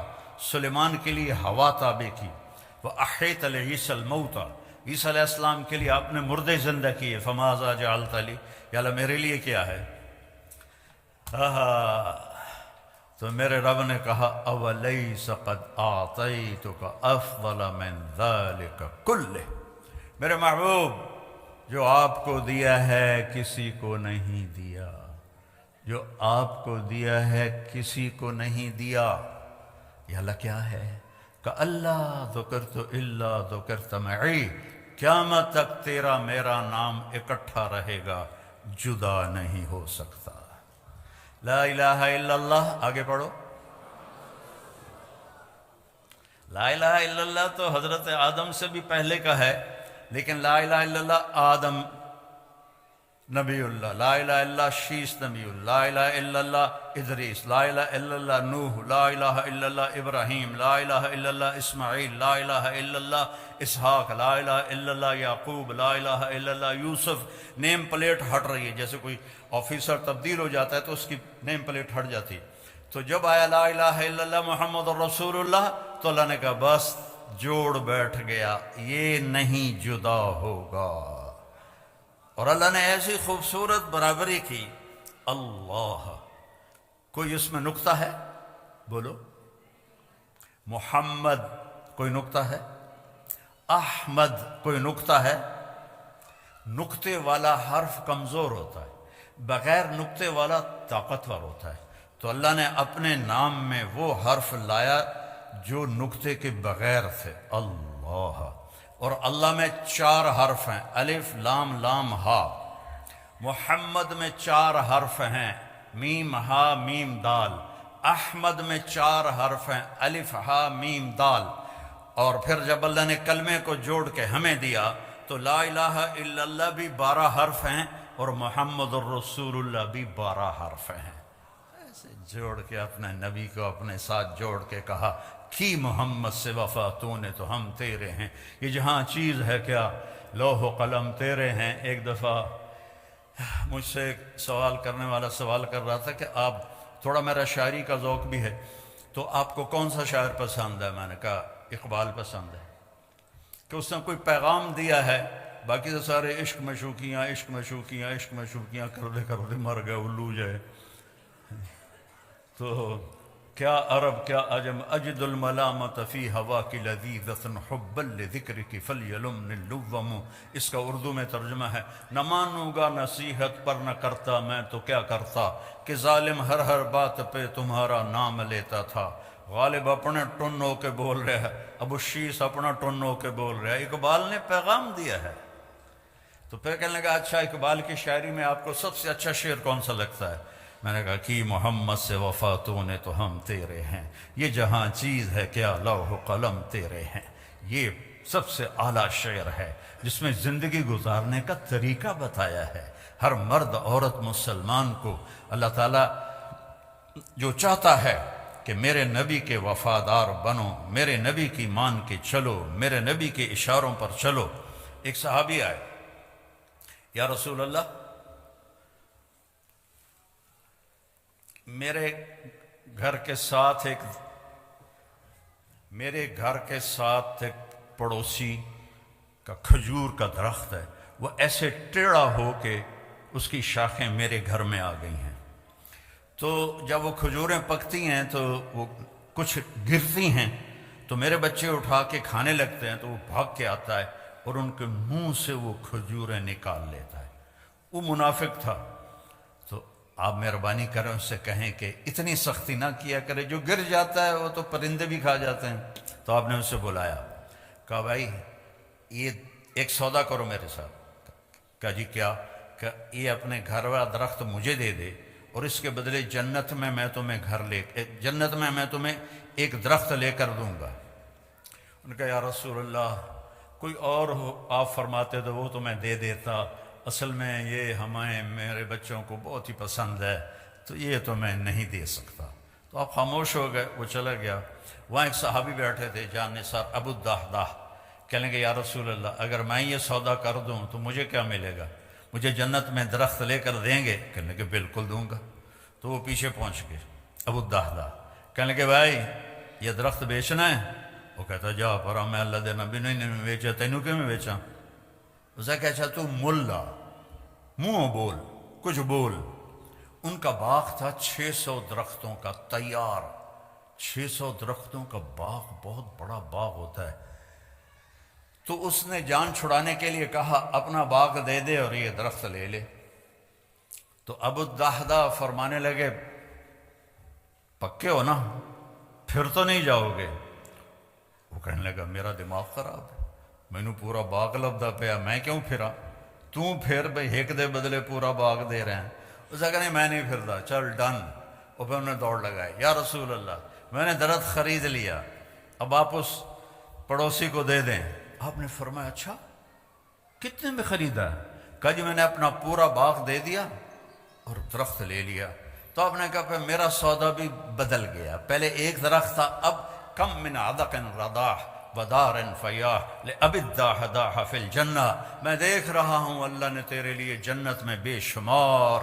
سلیمان کے لیے ہوا تابع کی، وَأَحْيَيْتَ لِعِيسَى الْمَوْتَ، عیسیٰ علیہ السلام کے لیے آپ نے مردے زندہ کیے، فَمَاذَا جَعَلْتَ لِي، یا اللہ میرے لیے کیا ہے؟ تو میرے رب نے کہا اولیس قد اعطیتک افضل من ذلک کلہ، میرے محبوب جو آپ کو دیا ہے کسی کو نہیں دیا، جو آپ کو دیا ہے کسی کو نہیں دیا۔ یا اللہ کیا ہے؟ کہ اللہ ذکرت الا ذکرت معی، قیامت تک تیرا میرا نام اکٹھا رہے گا، جدا نہیں ہو سکتا۔ لا الہ الا اللہ، آگے پڑھو۔ لا الہ الا اللہ تو حضرت آدم سے بھی پہلے کا ہے، لیکن لا الہ الا اللہ آدم نبی اللہ، لا الہ الا اللہ شیس نبی اللہ، لا الہ الا اللہ ادریس، لا الہ الا اللہ نوح، لا الہ الا اللہ ابراہیم، لا الہ الا اللہ اسماعیل، لا الہ الا اللہ اسحاق، لا الہ الا اللہ یعقوب، لا الہ الا اللہ یوسف۔ نیم پلیٹ ہٹ رہی ہے، جیسے کوئی آفیسر تبدیل ہو جاتا ہے تو اس کی نیم پلیٹ ہٹ جاتی، تو جب آیا لا الہ الا اللہ محمد رسول اللہ تو اللہ نے کہا بس جوڑ بیٹھ گیا، یہ نہیں جدا ہوگا۔ اور اللہ نے ایسی خوبصورت برابری کی، اللہ کوئی اس میں نقطہ ہے؟ بولو۔ محمد کوئی نقطہ ہے؟ احمد کوئی نقطہ ہے؟ نقطے والا حرف کمزور ہوتا ہے، بغیر نقطے والا طاقتور ہوتا ہے، تو اللہ نے اپنے نام میں وہ حرف لایا جو نقطے کے بغیر تھے، اللہ۔ اور اللہ میں 4 حرف ہیں، الف لام لام ہا۔ محمد میں 4 حرف ہیں، میم ہا میم دال۔ احمد میں 4 حرف ہیں، الف ہا میم دال۔ اور پھر جب اللہ نے کلمے کو جوڑ کے ہمیں دیا تو لا الہ الا اللہ بھی 12 حرف ہیں اور محمد الرسول اللہ بھی 12 حرف ہیں۔ ایسے جوڑ کے اپنے نبی کو اپنے ساتھ جوڑ کے کہا کی محمد سے وفا تو نے تو ہم تیرے ہیں، یہ جہاں چیز ہے کیا لوح و قلم تیرے ہیں۔ ایک دفعہ مجھ سے ایک سوال کرنے والا سوال کر رہا تھا کہ آپ تھوڑا، میرا شاعری کا ذوق بھی ہے، تو آپ کو کون سا شاعر پسند ہے؟ میں نے کہا اقبال پسند ہے، کہ اس نے کوئی پیغام دیا ہے، باقی تو سارے عشق مشوقیاں عشق مشوقیاں عشق مشوقیاں کرتے مر گئے الو جائے۔ تو کیا عرب کیا عجم اجد الملامت فی ہوا کی لذیذۃ حبا لذکرک فلیلمن اللوم، اس کا اردو میں ترجمہ ہے نہ مانوں گا نصیحت پر نہ کرتا میں تو کیا کرتا، کہ ظالم ہر بات پہ تمہارا نام لیتا تھا۔ غالب اپنے ٹن ہو کے بول رہا ہے، ابو شیس اپنا ٹن ہو کے بول رہا ہے، اقبال نے پیغام دیا ہے۔ تو پھر کہنے لگا اچھا اقبال کی شاعری میں آپ کو سب سے اچھا شعر کون سا لگتا ہے؟ میں نے کہا کہ محمد سے وفا تو نے تو ہم تیرے ہیں، یہ جہاں چیز ہے کیا لوح و قلم تیرے ہیں۔ یہ سب سے اعلیٰ شعر ہے جس میں زندگی گزارنے کا طریقہ بتایا ہے۔ ہر مرد عورت مسلمان کو اللہ تعالیٰ جو چاہتا ہے کہ میرے نبی کے وفادار بنو، میرے نبی کی مان کے چلو، میرے نبی کے اشاروں پر چلو۔ ایک صحابی آئے، یا رسول اللہ میرے گھر کے ساتھ ایک پڑوسی کا کھجور کا درخت ہے، وہ ایسے ٹیڑھا ہو کے اس کی شاخیں میرے گھر میں آ گئی ہیں، تو جب وہ کھجوریں پکتی ہیں تو وہ کچھ گرتی ہیں تو میرے بچے اٹھا کے کھانے لگتے ہیں، تو وہ بھاگ کے آتا ہے اور ان کے منہ سے وہ کھجوریں نکال لیتا ہے۔ وہ منافق تھا، تو آپ مہربانی کریں اس سے کہیں کہ اتنی سختی نہ کیا کرے، جو گر جاتا ہے وہ تو پرندے بھی کھا جاتے ہیں۔ تو آپ نے اسے بلایا، کہا بھائی یہ ایک سودا کرو میرے ساتھ۔ کہا جی کیا؟ کہ یہ اپنے گھر والا درخت مجھے دے دے اور اس کے بدلے جنت میں میں تمہیں ایک درخت لے کر دوں گا۔ ان نے کہا یا رسول اللہ کوئی اور ہو آپ فرماتے تو وہ تو میں دے دیتا، اصل میں یہ میرے بچوں کو بہت ہی پسند ہے، تو یہ تو میں نہیں دے سکتا۔ تو آپ خاموش ہو گئے، وہ چلا گیا۔ وہاں ایک صحابی بیٹھے تھے جان نثار ابو الدحداح، کہنے کہ یا رسول اللہ اگر میں یہ سودا کر دوں تو مجھے کیا ملے گا؟ مجھے جنت میں درخت لے کر دیں گے؟ کہنے کہ بالکل دوں گا۔ تو وہ پیچھے پہنچ گئے ابو الدحداح، کہنے کہ بھائی یہ درخت بیچنا ہے؟ وہ کہتا جا پر میں اللہ دے نبی نے بیچا، تینوں کیوں میں بیچا؟ اسے کہ اچھا تو ملا منہ بول کچھ بول۔ ان کا باغ تھا 600 درختوں کا تیار، 600 درختوں کا باغ بہت بڑا باغ ہوتا ہے۔ تو اس نے جان چھڑانے کے لیے کہا اپنا باغ دے دے اور یہ درخت لے لے۔ تو ابو الدحداح فرمانے لگے پکے ہو نا، پھر تو نہیں جاؤ گے؟ وہ کہنے لگا میرا دماغ خراب ہے، مینوں پورا باغ لبدا پیا، میں کیوں پھرا؟ تو پھر بھائی ایک دے بدلے پورا باغ دے رہے ہیں۔ اسے کہا نہیں میں نہیں پھردا، چل ڈن۔ اور پھر انہوں نے دوڑ لگائی، یا رسول اللہ میں نے درخت خرید لیا، اب آپ اس پڑوسی کو دے دیں۔ آپ نے فرمایا اچھا کتنے میں خریدا؟ کہا جی میں نے اپنا پورا باغ دے دیا اور درخت لے لیا۔ تو آپ نے کہا پھر میرا سودا بھی بدل گیا، پہلے ایک درخت تھا، اب کم من عدق رضاح ودار فیاح لأبی الدحداح فی الجنہ، میں دیکھ رہا ہوں اللہ نے تیرے لیے جنت میں بے شمار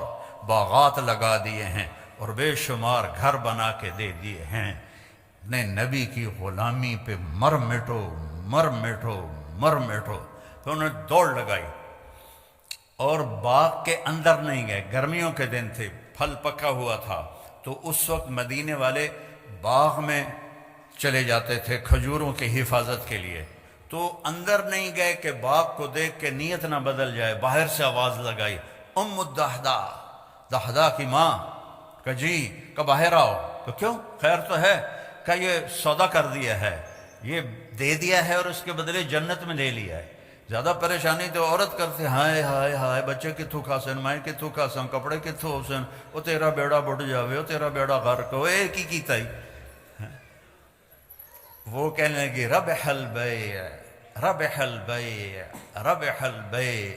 باغات لگا دیے ہیں اور بے شمار گھر بنا کے دے دیے ہیں، اپنے نبی کی غلامی پہ مر مٹو مر مٹو مر مٹو۔ تو انہوں نے دوڑ لگائی اور باغ کے اندر نہیں گئے، گرمیوں کے دن تھے، پھل پکا ہوا تھا، تو اس وقت مدینے والے باغ میں چلے جاتے تھے کھجوروں کی حفاظت کے لیے، تو اندر نہیں گئے کہ باغ کو دیکھ کے نیت نہ بدل جائے، باہر سے آواز لگائی ام الدحداح، دحداح کی ماں، کہ جی کہ باہر آؤ۔ تو کیوں خیر تو ہے؟ کہ یہ سودا کر دیا ہے، یہ دے دیا ہے اور اس کے بدلے جنت میں لے لیا ہے۔ زیادہ پریشانی تو عورت کرتے ہائے ہائے ہائے بچے کتوں کھاسن، میں کتوں کھاسن، کپڑے کتوں ہوسن، وہ تیرا بیڑا بڑھ جاوے، وہ تیرا بیڑا غرق ہو، ایک ہی کیتا ہی۔ وہ کہنے لگی ربح البیع ربح البیع ربح البیع،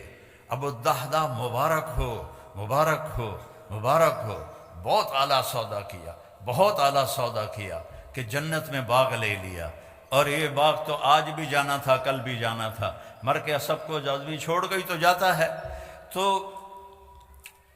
ابو الدحداح مبارک ہو مبارک ہو مبارک ہو، بہت اعلیٰ سودا کیا، بہت اعلیٰ سودا کیا کہ جنت میں باغ لے لیا۔ اور یہ باغ تو آج بھی جانا تھا، کل بھی جانا تھا، مر کے سب کو آدمی چھوڑ گئی تو جاتا ہے۔ تو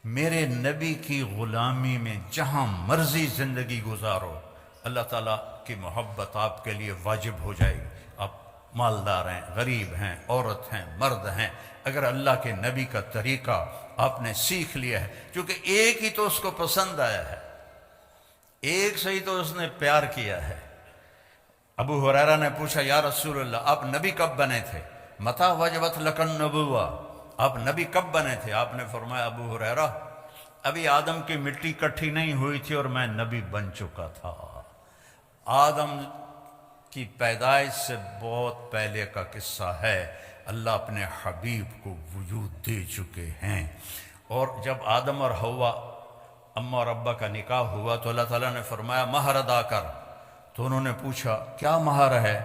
میرے نبی کی غلامی میں جہاں مرضی زندگی گزارو، اللہ تعالیٰ کی محبت آپ کے لیے واجب ہو جائے گی۔ آپ مالدار ہیں، غریب ہیں، عورت ہیں، مرد ہیں، اگر اللہ کے نبی کا طریقہ آپ نے سیکھ لیا ہے، کیونکہ ایک ہی تو اس کو پسند آیا ہے، ایک سے ہی تو اس نے پیار کیا ہے۔ ابو ہریرہ نے پوچھا یا رسول اللہ آپ نبی کب بنے تھے؟ متی وجبت لک النبوہ، آپ نبی کب بنے تھے؟ آپ نے فرمایا ابو ہریرہ ابھی آدم کی مٹی کٹھی نہیں ہوئی تھی اور میں نبی بن چکا تھا۔ آدم کی پیدائش سے بہت پہلے کا قصہ ہے، اللہ اپنے حبیب کو وجود دے چکے ہیں، اور جب آدم اور حوا اماں اور ابا کا نکاح ہوا تو اللہ تعالیٰ نے فرمایا مہر ادا کر، تو انہوں نے پوچھا کیا مہر ہے؟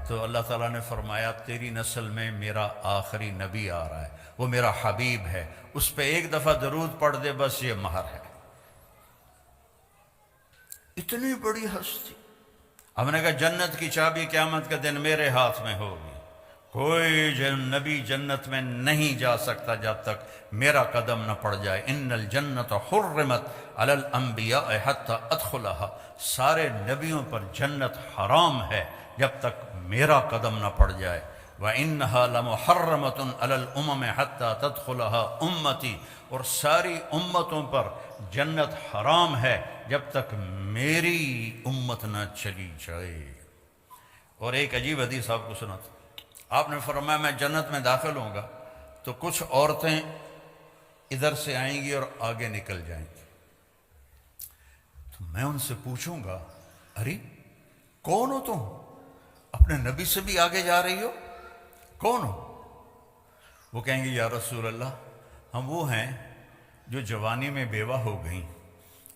تو اللہ تعالیٰ نے فرمایا تیری نسل میں میرا آخری نبی آ رہا ہے، وہ میرا حبیب ہے، اس پہ ایک دفعہ درود پڑھ دے، بس یہ مہر ہے۔ اتنی بڑی ہستی۔ ہم نے کہا جنت کی چابی قیامت کے دن میرے ہاتھ میں ہوگی، کوئی نبی جنت میں نہیں جا سکتا جب تک میرا قدم نہ پڑ جائے۔ ان الجنت حرمت علی الانبیاء حتی ادخلها، سارے نبیوں پر جنت حرام ہے جب تک میرا قدم نہ پڑ جائے۔ وَإِنَّهَا لَمُحَرَّمَةٌ عَلَى الْأُمَمِ حَتَّى تَدْخُلَهَا أُمَّتِي، اور ساری امتوں پر جنت حرام ہے جب تک میری امت نہ چلی جائے۔ اور ایک عجیب حدیث آپ کو سناتا، آپ نے فرمایا میں جنت میں داخل ہوں گا تو کچھ عورتیں ادھر سے آئیں گی اور آگے نکل جائیں گی، تو میں ان سے پوچھوں گا ارے کون ہو تم؟ اپنے نبی سے بھی آگے جا رہی ہو، کون ہو؟ وہ کہیں گے یا رسول اللہ ہم وہ ہیں جو جوانی میں بیوہ ہو گئیں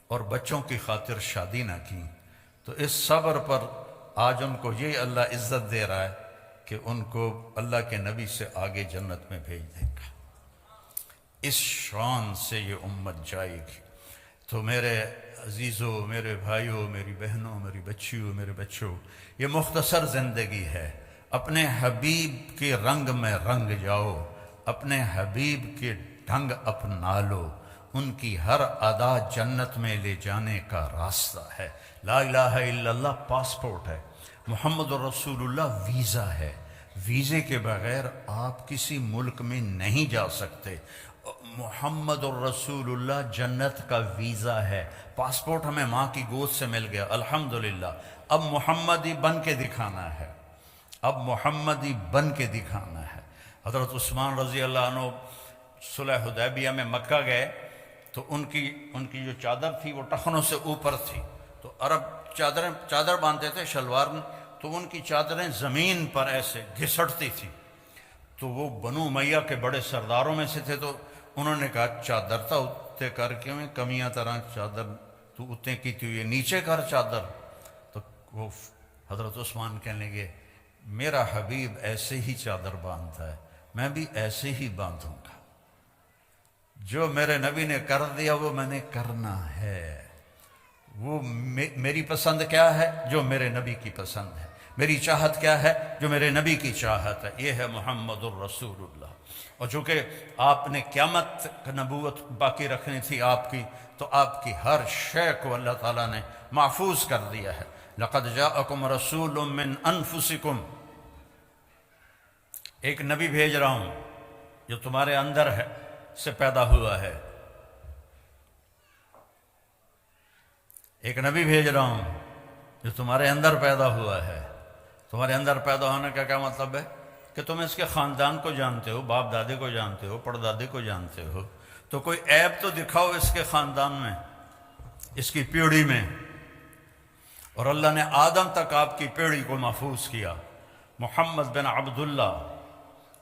اور بچوں کی خاطر شادی نہ کی، تو اس صبر پر آج ان کو یہ اللہ عزت دے رہا ہے کہ ان کو اللہ کے نبی سے آگے جنت میں بھیج دے گا۔ اس شان سے یہ امت جائے گی۔ تو میرے عزیزوں، میرے بھائیوں، میری بہنوں، میری بچیوں، میرے بچوں، یہ مختصر زندگی ہے، اپنے حبیب کے رنگ میں رنگ جاؤ، اپنے حبیب کے ڈھنگ اپنا لو، ان کی ہر ادا جنت میں لے جانے کا راستہ ہے۔ لا الہ الا اللہ پاسپورٹ ہے، محمد الرسول اللہ ویزا ہے، ویزے کے بغیر آپ کسی ملک میں نہیں جا سکتے۔ محمد الرسول اللہ جنت کا ویزا ہے، پاسپورٹ ہمیں ماں کی گود سے مل گیا الحمدللہ، اب محمدی بن کے دکھانا ہے، اب محمدی بن کے دکھانا ہے۔ حضرت عثمان رضی اللہ عنہ صلح حدیبیہ میں مکہ گئے تو ان کی جو چادر تھی وہ ٹخنوں سے اوپر تھی، تو عرب چادر باندھتے تھے شلوار میں، تو ان کی چادریں زمین پر ایسے گھسٹتی تھی، تو وہ بنو امیہ کے بڑے سرداروں میں سے تھے، تو انہوں نے کہا چادر تا اتنے کر کیوں کمیاں طرح چادر تو اتنے کی تھی یہ نیچے کر چادر۔ تو وہ حضرت عثمان کہنے لگے میرا حبیب ایسے ہی چادر باندھتا ہے، میں بھی ایسے ہی باندھوں گا، جو میرے نبی نے کر دیا وہ میں نے کرنا ہے، وہ میری پسند کیا ہے؟ جو میرے نبی کی پسند ہے، میری چاہت کیا ہے؟ جو میرے نبی کی چاہت ہے، یہ ہے محمد الرسول اللہ۔ اور چونکہ آپ نے قیامت کا نبوت باقی رکھنی تھی آپ کی، تو آپ کی ہر شے کو اللہ تعالیٰ نے محفوظ کر دیا ہے۔ لَقَدْ جَاءَكُمْ رَسُولٌ مِّنْ أَنفُسِكُمْ، ایک نبی بھیج رہا ہوں جو تمہارے اندر ہے سے پیدا ہوا ہے، ایک نبی بھیج رہا ہوں جو تمہارے اندر پیدا ہوا ہے۔ تمہارے اندر پیدا ہونے کا کیا مطلب ہے؟ کہ تم اس کے خاندان کو جانتے ہو، باپ دادے کو جانتے ہو، پردادے کو جانتے ہو، تو کوئی عیب تو دکھاؤ اس کے خاندان میں، اس کی پیڑھی میں۔ اور اللہ نے آدم تک آپ کی پیڑھی کو محفوظ کیا۔ محمد بن عبداللہ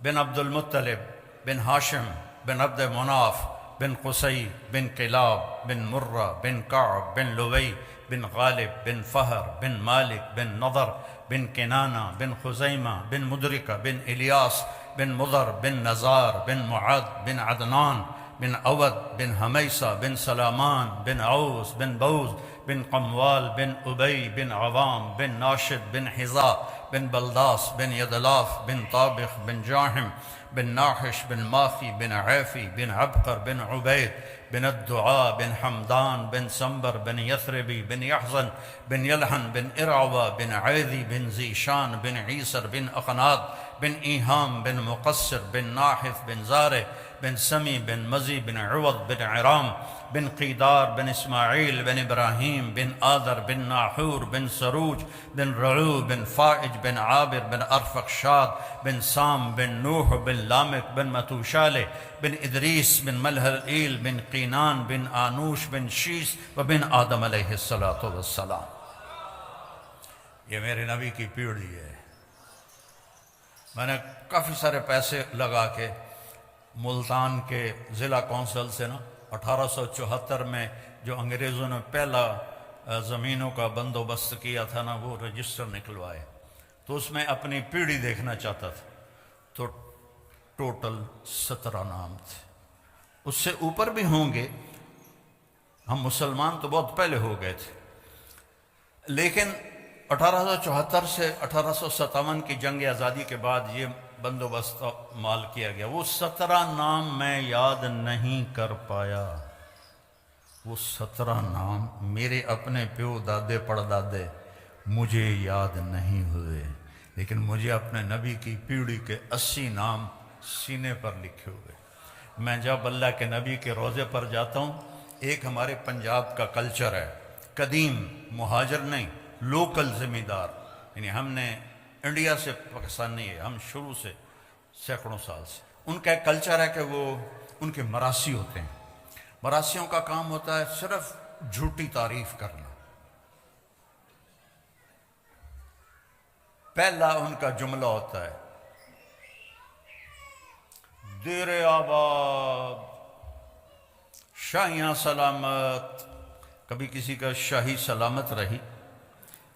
بن عبد المطلب بن ہاشم بن عبد مناف بن قصی بن کلاب بن مرہ بن کعب بن لوی بن غالب بن فہر بن مالک بن نضر بن کنانہ بن خزیمہ بن مدرکہ بن الیاس بن مضر بن نزار بن معد بن عدنان بن عود بن حمیسہ بن سلامان بن عوس بن بوز بن قموال بن ابی بن عوام بن ناشد بن حذا بن بلداس بن یدلاف بن طابخ بن جاحم بن ناحش بن ماخی بن عیفی بن عبقر بن عبید بن الدعاء بن حمدان بن سنبر بن یثربی بن یحزن بن یلحن بن ارعوہ بن عیدی بن زیشان بن عیسر بن اقناد بن ایہام بن مقصر بن ناحث بن زارع بن سمی بن مزی بن عوض بن عرام بن قیدار بن اسماعیل بن ابراہیم بن آدر بن ناحور بن سروج بن رعو بن فائج بن عابر بن ارفقشاد بن سام بن نوح بن لامک بن متوشالہ بن ادریس بن ملحلئیل بن قینان بن آنوش بن شیس و بن آدم علیہ السلام۔ یہ میرے نبی کی پیڑھی ہے۔ میں نے کافی سارے پیسے لگا کے ملتان کے ضلع کونسل سے 1874 میں جو انگریزوں نے پہلا زمینوں کا بندوبست کیا تھا نا، وہ رجسٹر نکلوائے، تو اس میں اپنی پیڑھی دیکھنا چاہتا تھا، تو ٹوٹل 17 نام تھے۔ اس سے اوپر بھی ہوں گے، ہم مسلمان تو بہت پہلے ہو گئے تھے، لیکن 1874 سے 1857 کی جنگ آزادی کے بعد یہ بندوبست مال کیا گیا۔ وہ 17 نام میں یاد نہیں کر پایا، وہ 17 نام میرے اپنے پیو دادے پڑدادے مجھے یاد نہیں ہوئے، لیکن مجھے اپنے نبی کی پیڑھی کے 80 نام سینے پر لکھے ہوئے۔ میں جب اللہ کے نبی کے روضے پر جاتا ہوں، ایک ہمارے پنجاب کا کلچر ہے، قدیم مہاجر نہیں، لوکل ذمہ دار، یعنی ہم نے انڈیا سے پاکستان نہیں ہے، ہم شروع سے سینکڑوں سال سے، ان کا ایک کلچر ہے کہ وہ ان کے مراسی ہوتے ہیں۔ مراسیوں کا کام ہوتا ہے صرف جھوٹی تعریف کرنا۔ پہلا ان کا جملہ ہوتا ہے دیر آباد شاہیاں سلامت، کبھی کسی کا شاہی سلامت رہی،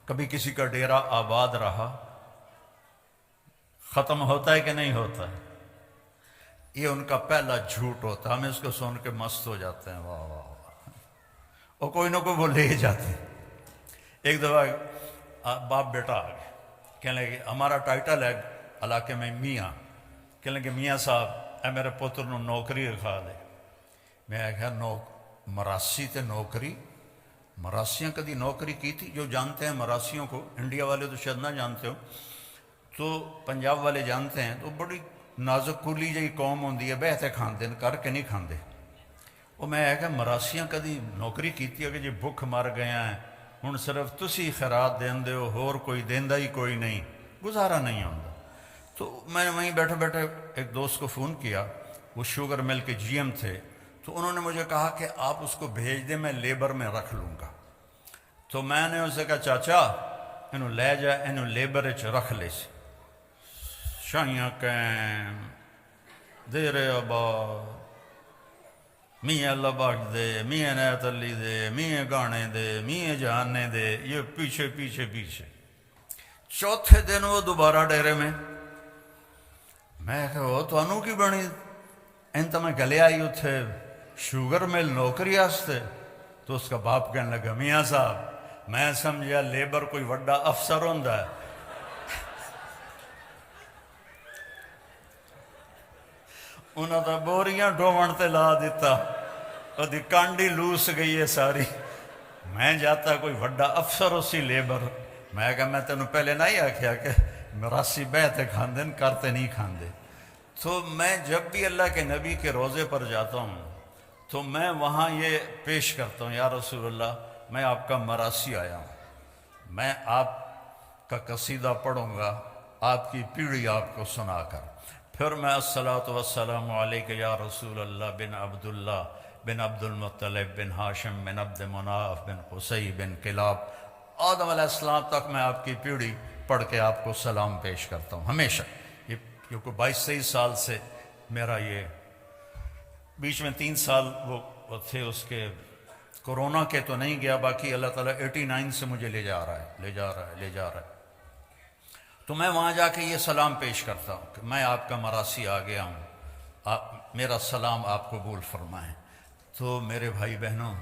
کبھی کسی کا ڈیرا آباد رہا۔ ختم ہوتا ہے کہ نہیں ہوتا ہے؟ یہ ان کا پہلا جھوٹ ہوتا ہے، ہم اس کو سن کے مست ہو جاتے ہیں، واہ واہ واہ، اور کوئی نہ کوئی وہ لے جاتے ہیں۔ ایک دفعہ باپ بیٹا آ گئے، کہنے لگے ہمارا ٹائٹل ہے علاقے میں میاں، کہنے لگے میاں صاحب اے میرے پتر نو نوکری رکھا دے۔ میں کہا مراسی تے نوکری، مراسیاں کدی نوکری کی تھی؟ جو جانتے ہیں مراسیوں کو، انڈیا والے تو شاید نہ جانتے ہو، تو پنجاب والے جانتے ہیں، تو بڑی نازک کولی جی قوم ہوندی ہے، بہتے کھاندے کر کے نہیں کھاندے۔ وہ میں کہا مراسیاں کدی نوکری کیتی ہے کہ جی بھوک مر گیا ہے، ہن صرف تسی خیرات دین دے ہو، ہور کوئی دیندا ہی کوئی نہیں، گزارا نہیں ہوندا۔ تو میں نے وہیں بیٹھے بیٹھے ایک دوست کو فون کیا، وہ شوگر مل کے جی ایم تھے، تو انہوں نے مجھے کہا کہ آپ اس کو بھیج دیں، میں لیبر میں رکھ لوں گا۔ تو میں نے اسے کہا چاچا انہوں لے جا، انہوں لیبر اچ رکھ لے سی، شاہیاں قائم دیر آباد، میاں لباک دے، میاں نیت علی دے، میاں گانے دے، میاں جہانے دے، یہ پیچھے پیچھے پیچھے۔ چوتھے دن وہ دوبارہ ڈیرے میں، میں کہا وہ تو انو کی بنی، انت میں گلے آئی اتھے شوگر مل نوکری آستے۔ تو اس کا باپ کہنے لگا میاں صاحب میں سمجھا لیبر کوئی وڈا افسر ہوندا ہے۔ انہوں نے بوریاں ڈومن تے لا دیتا، وہ دی کانڈی لوس گئی ہے ساری۔ میں جاتا کوئی وڈا افسر اسی لیبر، میں کہا میں تینوں پہلے نہیں آکھیا کہ مراسی بہتے کھاندے کرتے نہیں کھاندے۔ تو میں جب بھی اللہ کے نبی کے روضے پر جاتا ہوں تو میں وہاں یہ پیش کرتا ہوں، یا رسول اللہ میں آپ کا مراسی آیا ہوں، میں آپ کا قصیدہ پڑھوں گا آپ کی پیڑھی آپ کو سنا کر، پھر میں الصلاۃ والسلام علیک یا رسول اللہ بن عبداللہ بن عبد المطلب بن ہاشم بن عبد مناف بن قصی بن کلاب، آدم علیہ السلام تک میں آپ کی پیڑھی پڑھ کے آپ کو سلام پیش کرتا ہوں ہمیشہ۔ یہ کیونکہ 22-23 سال سے میرا یہ، بیچ میں 3 سال وہ تھے اس کے کورونا کے تو نہیں گیا، باقی اللہ تعالیٰ 89 سے مجھے لے جا رہا ہے۔ تو میں وہاں جا کے یہ سلام پیش کرتا ہوں کہ میں آپ کا مراسی آ گیا ہوں، میرا سلام آپ قبول فرمائیں۔ تو میرے بھائی بہنوں،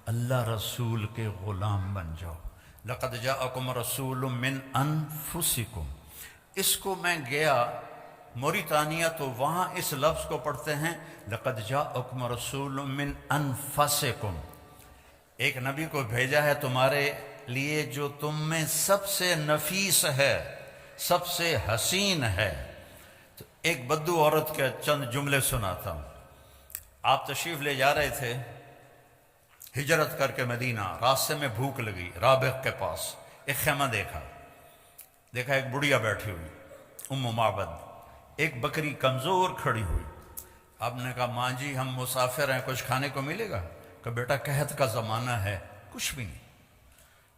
اللہ رسول کے غلام بن جاؤ۔ لقد جاءکم رسول من انفسکم، اس کو میں گیا موریتانیہ تو وہاں اس لفظ کو پڑھتے ہیں لقد جاءکم رسول من انفسکم، ایک نبی کو بھیجا ہے تمہارے لیے جو تم میں سب سے نفیس ہے، سب سے حسین ہے۔ تو ایک بدو عورت کے چند جملے سناتا ہوں۔ آپ تشریف لے جا رہے تھے ہجرت کر کے مدینہ، راستے میں بھوک لگی، رابغ کے پاس ایک خیمہ دیکھا ایک بڑھیا بیٹھی ہوئی ام معبد، ایک بکری کمزور کھڑی ہوئی۔ آپ نے کہا ماں جی ہم مسافر ہیں، کچھ کھانے کو ملے گا؟ کہ بیٹا قحط کا زمانہ ہے، کچھ بھی نہیں۔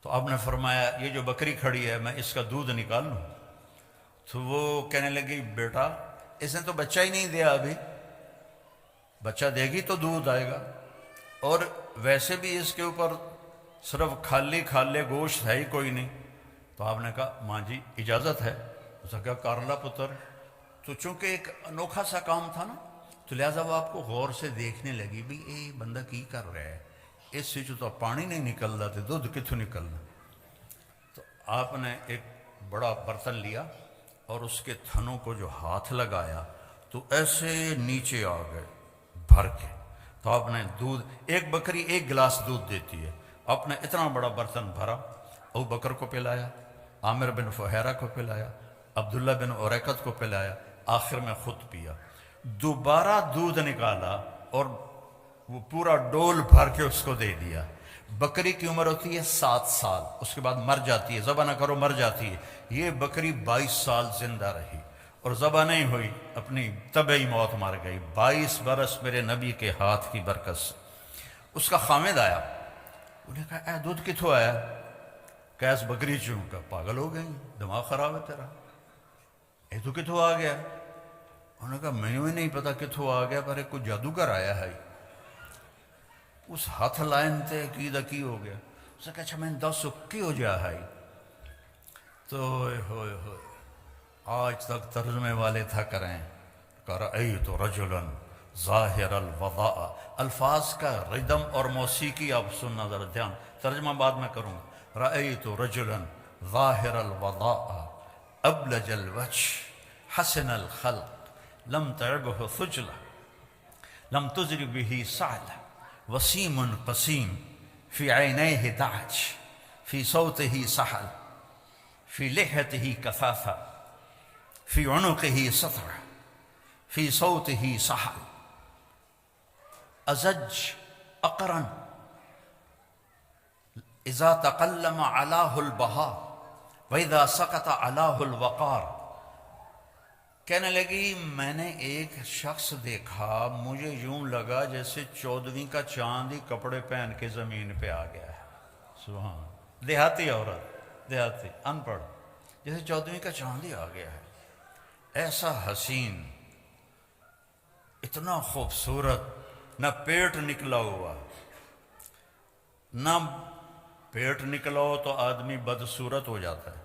تو آپ نے فرمایا یہ جو بکری کھڑی ہے میں اس کا دودھ نکال لوں؟ تو وہ کہنے لگی بیٹا اس نے تو بچہ ہی نہیں دیا، ابھی بچہ دے گی تو دودھ آئے گا، اور ویسے بھی اس کے اوپر صرف خالی کھالے گوشت ہے ہی کوئی نہیں. تو آپ نے کہا ماں جی اجازت ہے. اس نے کہا کارلا پتر. تو چونکہ ایک انوکھا سا کام تھا نا تو لہٰذا وہ آپ کو غور سے دیکھنے لگی بھی اے بندہ کی کر رہا ہے, اس سے جو تو پانی نہیں نکلتا تو دودھ کتوں نکلنا. تو آپ نے ایک بڑا برتن لیا اور اس کے تھنوں کو جو ہاتھ لگایا تو ایسے نیچے آ گئے بھر کے. تو آپ نے دودھ, ایک بکری ایک گلاس دودھ دیتی ہے, آپ نے اتنا بڑا برتن بھرا, ابو بکر کو پلایا, عامر بن فہیرہ کو پلایا, عبداللہ بن اریکت کو پلایا, آخر میں خود پیا. دوبارہ دودھ نکالا اور وہ پورا ڈول بھر کے اس کو دے دیا. بکری کی عمر ہوتی ہے 7 سال, اس کے بعد مر جاتی ہے, ذبح نہ کرو مر جاتی ہے. یہ بکری 22 سال زندہ رہی اور ذبح نہیں ہوئی, اپنی طبعی موت مر گئی. 22 برس میرے نبی کے ہاتھ کی برکت سے. اس کا خامد آیا, انہیں کہا اے دودھ کتوں آیا؟ کیس بکری چوں کا. پاگل ہو گئی, دماغ خراب ہے تیرا, اے تو کتوں آ گیا؟ انہوں نے کہا میں بھی نہیں پتا کتوں آ گیا, پر ایک کوئی جادوگر آیا ہے. اس ہاتھ لائن تے کی ہو گیا. اس نے کہا اچھا میں دس کی ہو جا ہے. تو ہوئے آج تک ترجمے والے تھا کریں رأیت رجلا ظاہر الوضاء. الفاظ کا ردم اور موسیقی آپ سننا ذرا دھیان, ترجمہ بعد میں کروں گا. رأیت رجلا ظاہر الوضاء ابلج الوجه حسن الخلق لم تعبه ثجلة لم تزر به سعلة وسيم قسيم في عينيه دعج في صوته سحل في لحيته كثافة في عنقه سطر في صوته سحل أزج أقرن إذا تقلم علاه البهاء وإذا سقط علاه الوقار. کہنے لگی میں نے ایک شخص دیکھا, مجھے یوں لگا جیسے 14ویں کا چاند ہی کپڑے پہن کے زمین پہ آ گیا ہے. سبحان, دیہاتی عورت, دیہاتی ان پڑھ, جیسے 14ویں کا چاند ہی آ گیا ہے. ایسا حسین, اتنا خوبصورت, نہ پیٹ نکلا ہوا, نہ پیٹ نکلا ہو تو آدمی بدصورت ہو جاتا ہے,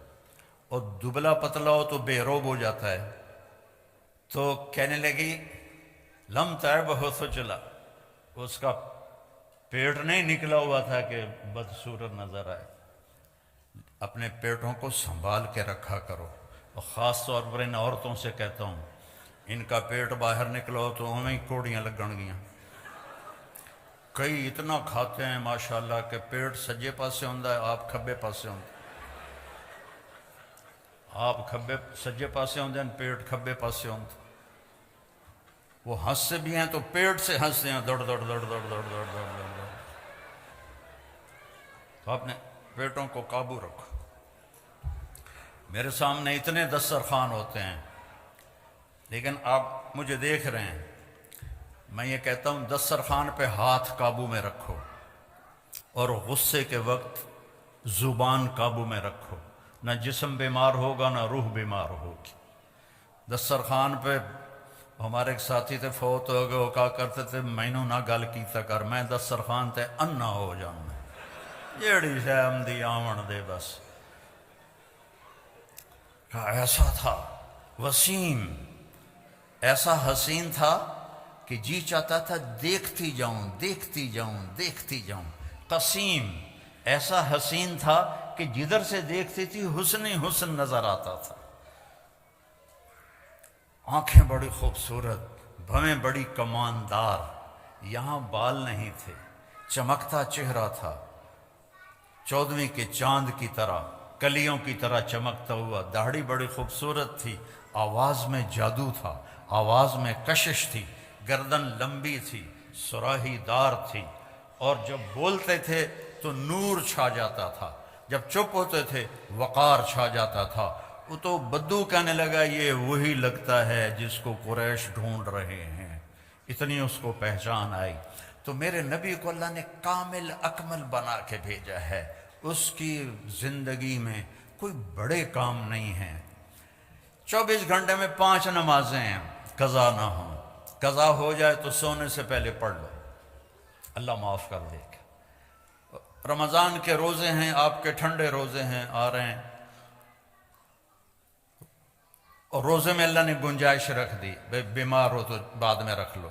اور دبلا پتلا ہو تو بے روب ہو جاتا ہے. تو کہنے لگی لم تعبہ ثجلہ, اس کا پیٹ نہیں نکلا ہوا تھا کہ بدصورت نظر آئے. اپنے پیٹوں کو سنبھال کے رکھا کرو, اور خاص طور پر ان عورتوں سے کہتا ہوں, ان کا پیٹ باہر نکلا ہو تو ہمیں کوڑیاں لگن گیاں. کئی اتنا کھاتے ہیں ماشاءاللہ کہ پیٹ سجے پاسے ہوندہ ہے, آپ کھبے پاسے ہوندہ, آپ کھبے سجے پاسے ہوندے ہیں, پیٹ کھبے پاسے ہوندے. وہ ہنستے بھی ہیں تو پیٹ سے ہنستے ہیں, دوڑ دوڑ دوڑ دوڑ دوڑ دوڑ دوڑ دوڑ. تو اپنے پیٹوں کو قابو رکھو. میرے سامنے اتنے دسترخوان ہوتے ہیں, لیکن آپ مجھے دیکھ رہے ہیں, میں یہ کہتا ہوں دسترخوان پہ ہاتھ قابو میں رکھو, اور غصے کے وقت زبان قابو میں رکھو. نہ جسم بیمار ہوگا نہ روح بیمار ہوگی. دسترخوان پہ ہمارے ایک ساتھی تھے, فوت ہو گئے, وہ کہا کرتے تھے مینوں نہ گل کیتا کر, میں دسترخوان تے انا ہو جاؤں, جیڑی شے آمدی آمن دے بس. ایسا تھا وسیم, ایسا حسین تھا کہ جی چاہتا تھا دیکھتی جاؤں دیکھتی جاؤں دیکھتی جاؤں. قسیم, ایسا حسین تھا کہ جدھر سے دیکھتی تھی حسن ہی حسن نظر آتا تھا. آنکھیں بڑی خوبصورت, بھویں بڑی کماندار, یہاں بال نہیں تھے, چمکتا چہرہ تھا, 14ویں کے چاند کی طرح, کلیوں کی طرح چمکتا ہوا. داڑھی بڑی خوبصورت تھی, آواز میں جادو تھا, آواز میں کشش تھی, گردن لمبی تھی, سراہی دار تھی, اور جب بولتے تھے تو نور چھا جاتا تھا, جب چپ ہوتے تھے وقار چھا جاتا تھا. وہ تو بدو کہنے لگا یہ وہی لگتا ہے جس کو قریش ڈھونڈ رہے ہیں, اتنی اس کو پہچان آئی. تو میرے نبی کو اللہ نے کامل اکمل بنا کے بھیجا ہے. اس کی زندگی میں کوئی بڑے کام نہیں ہیں. 24 گھنٹے میں 5 نمازیں ہیں, قضا نہ ہوں, قضا ہو جائے تو سونے سے پہلے پڑھ لو, اللہ معاف کر دے گا. رمضان کے روزے ہیں، آپ کے ٹھنڈے روزے ہیں آ رہے ہیں، اور روزے میں اللہ نے گنجائش رکھ دی، بیمار ہو تو بعد میں رکھ لو،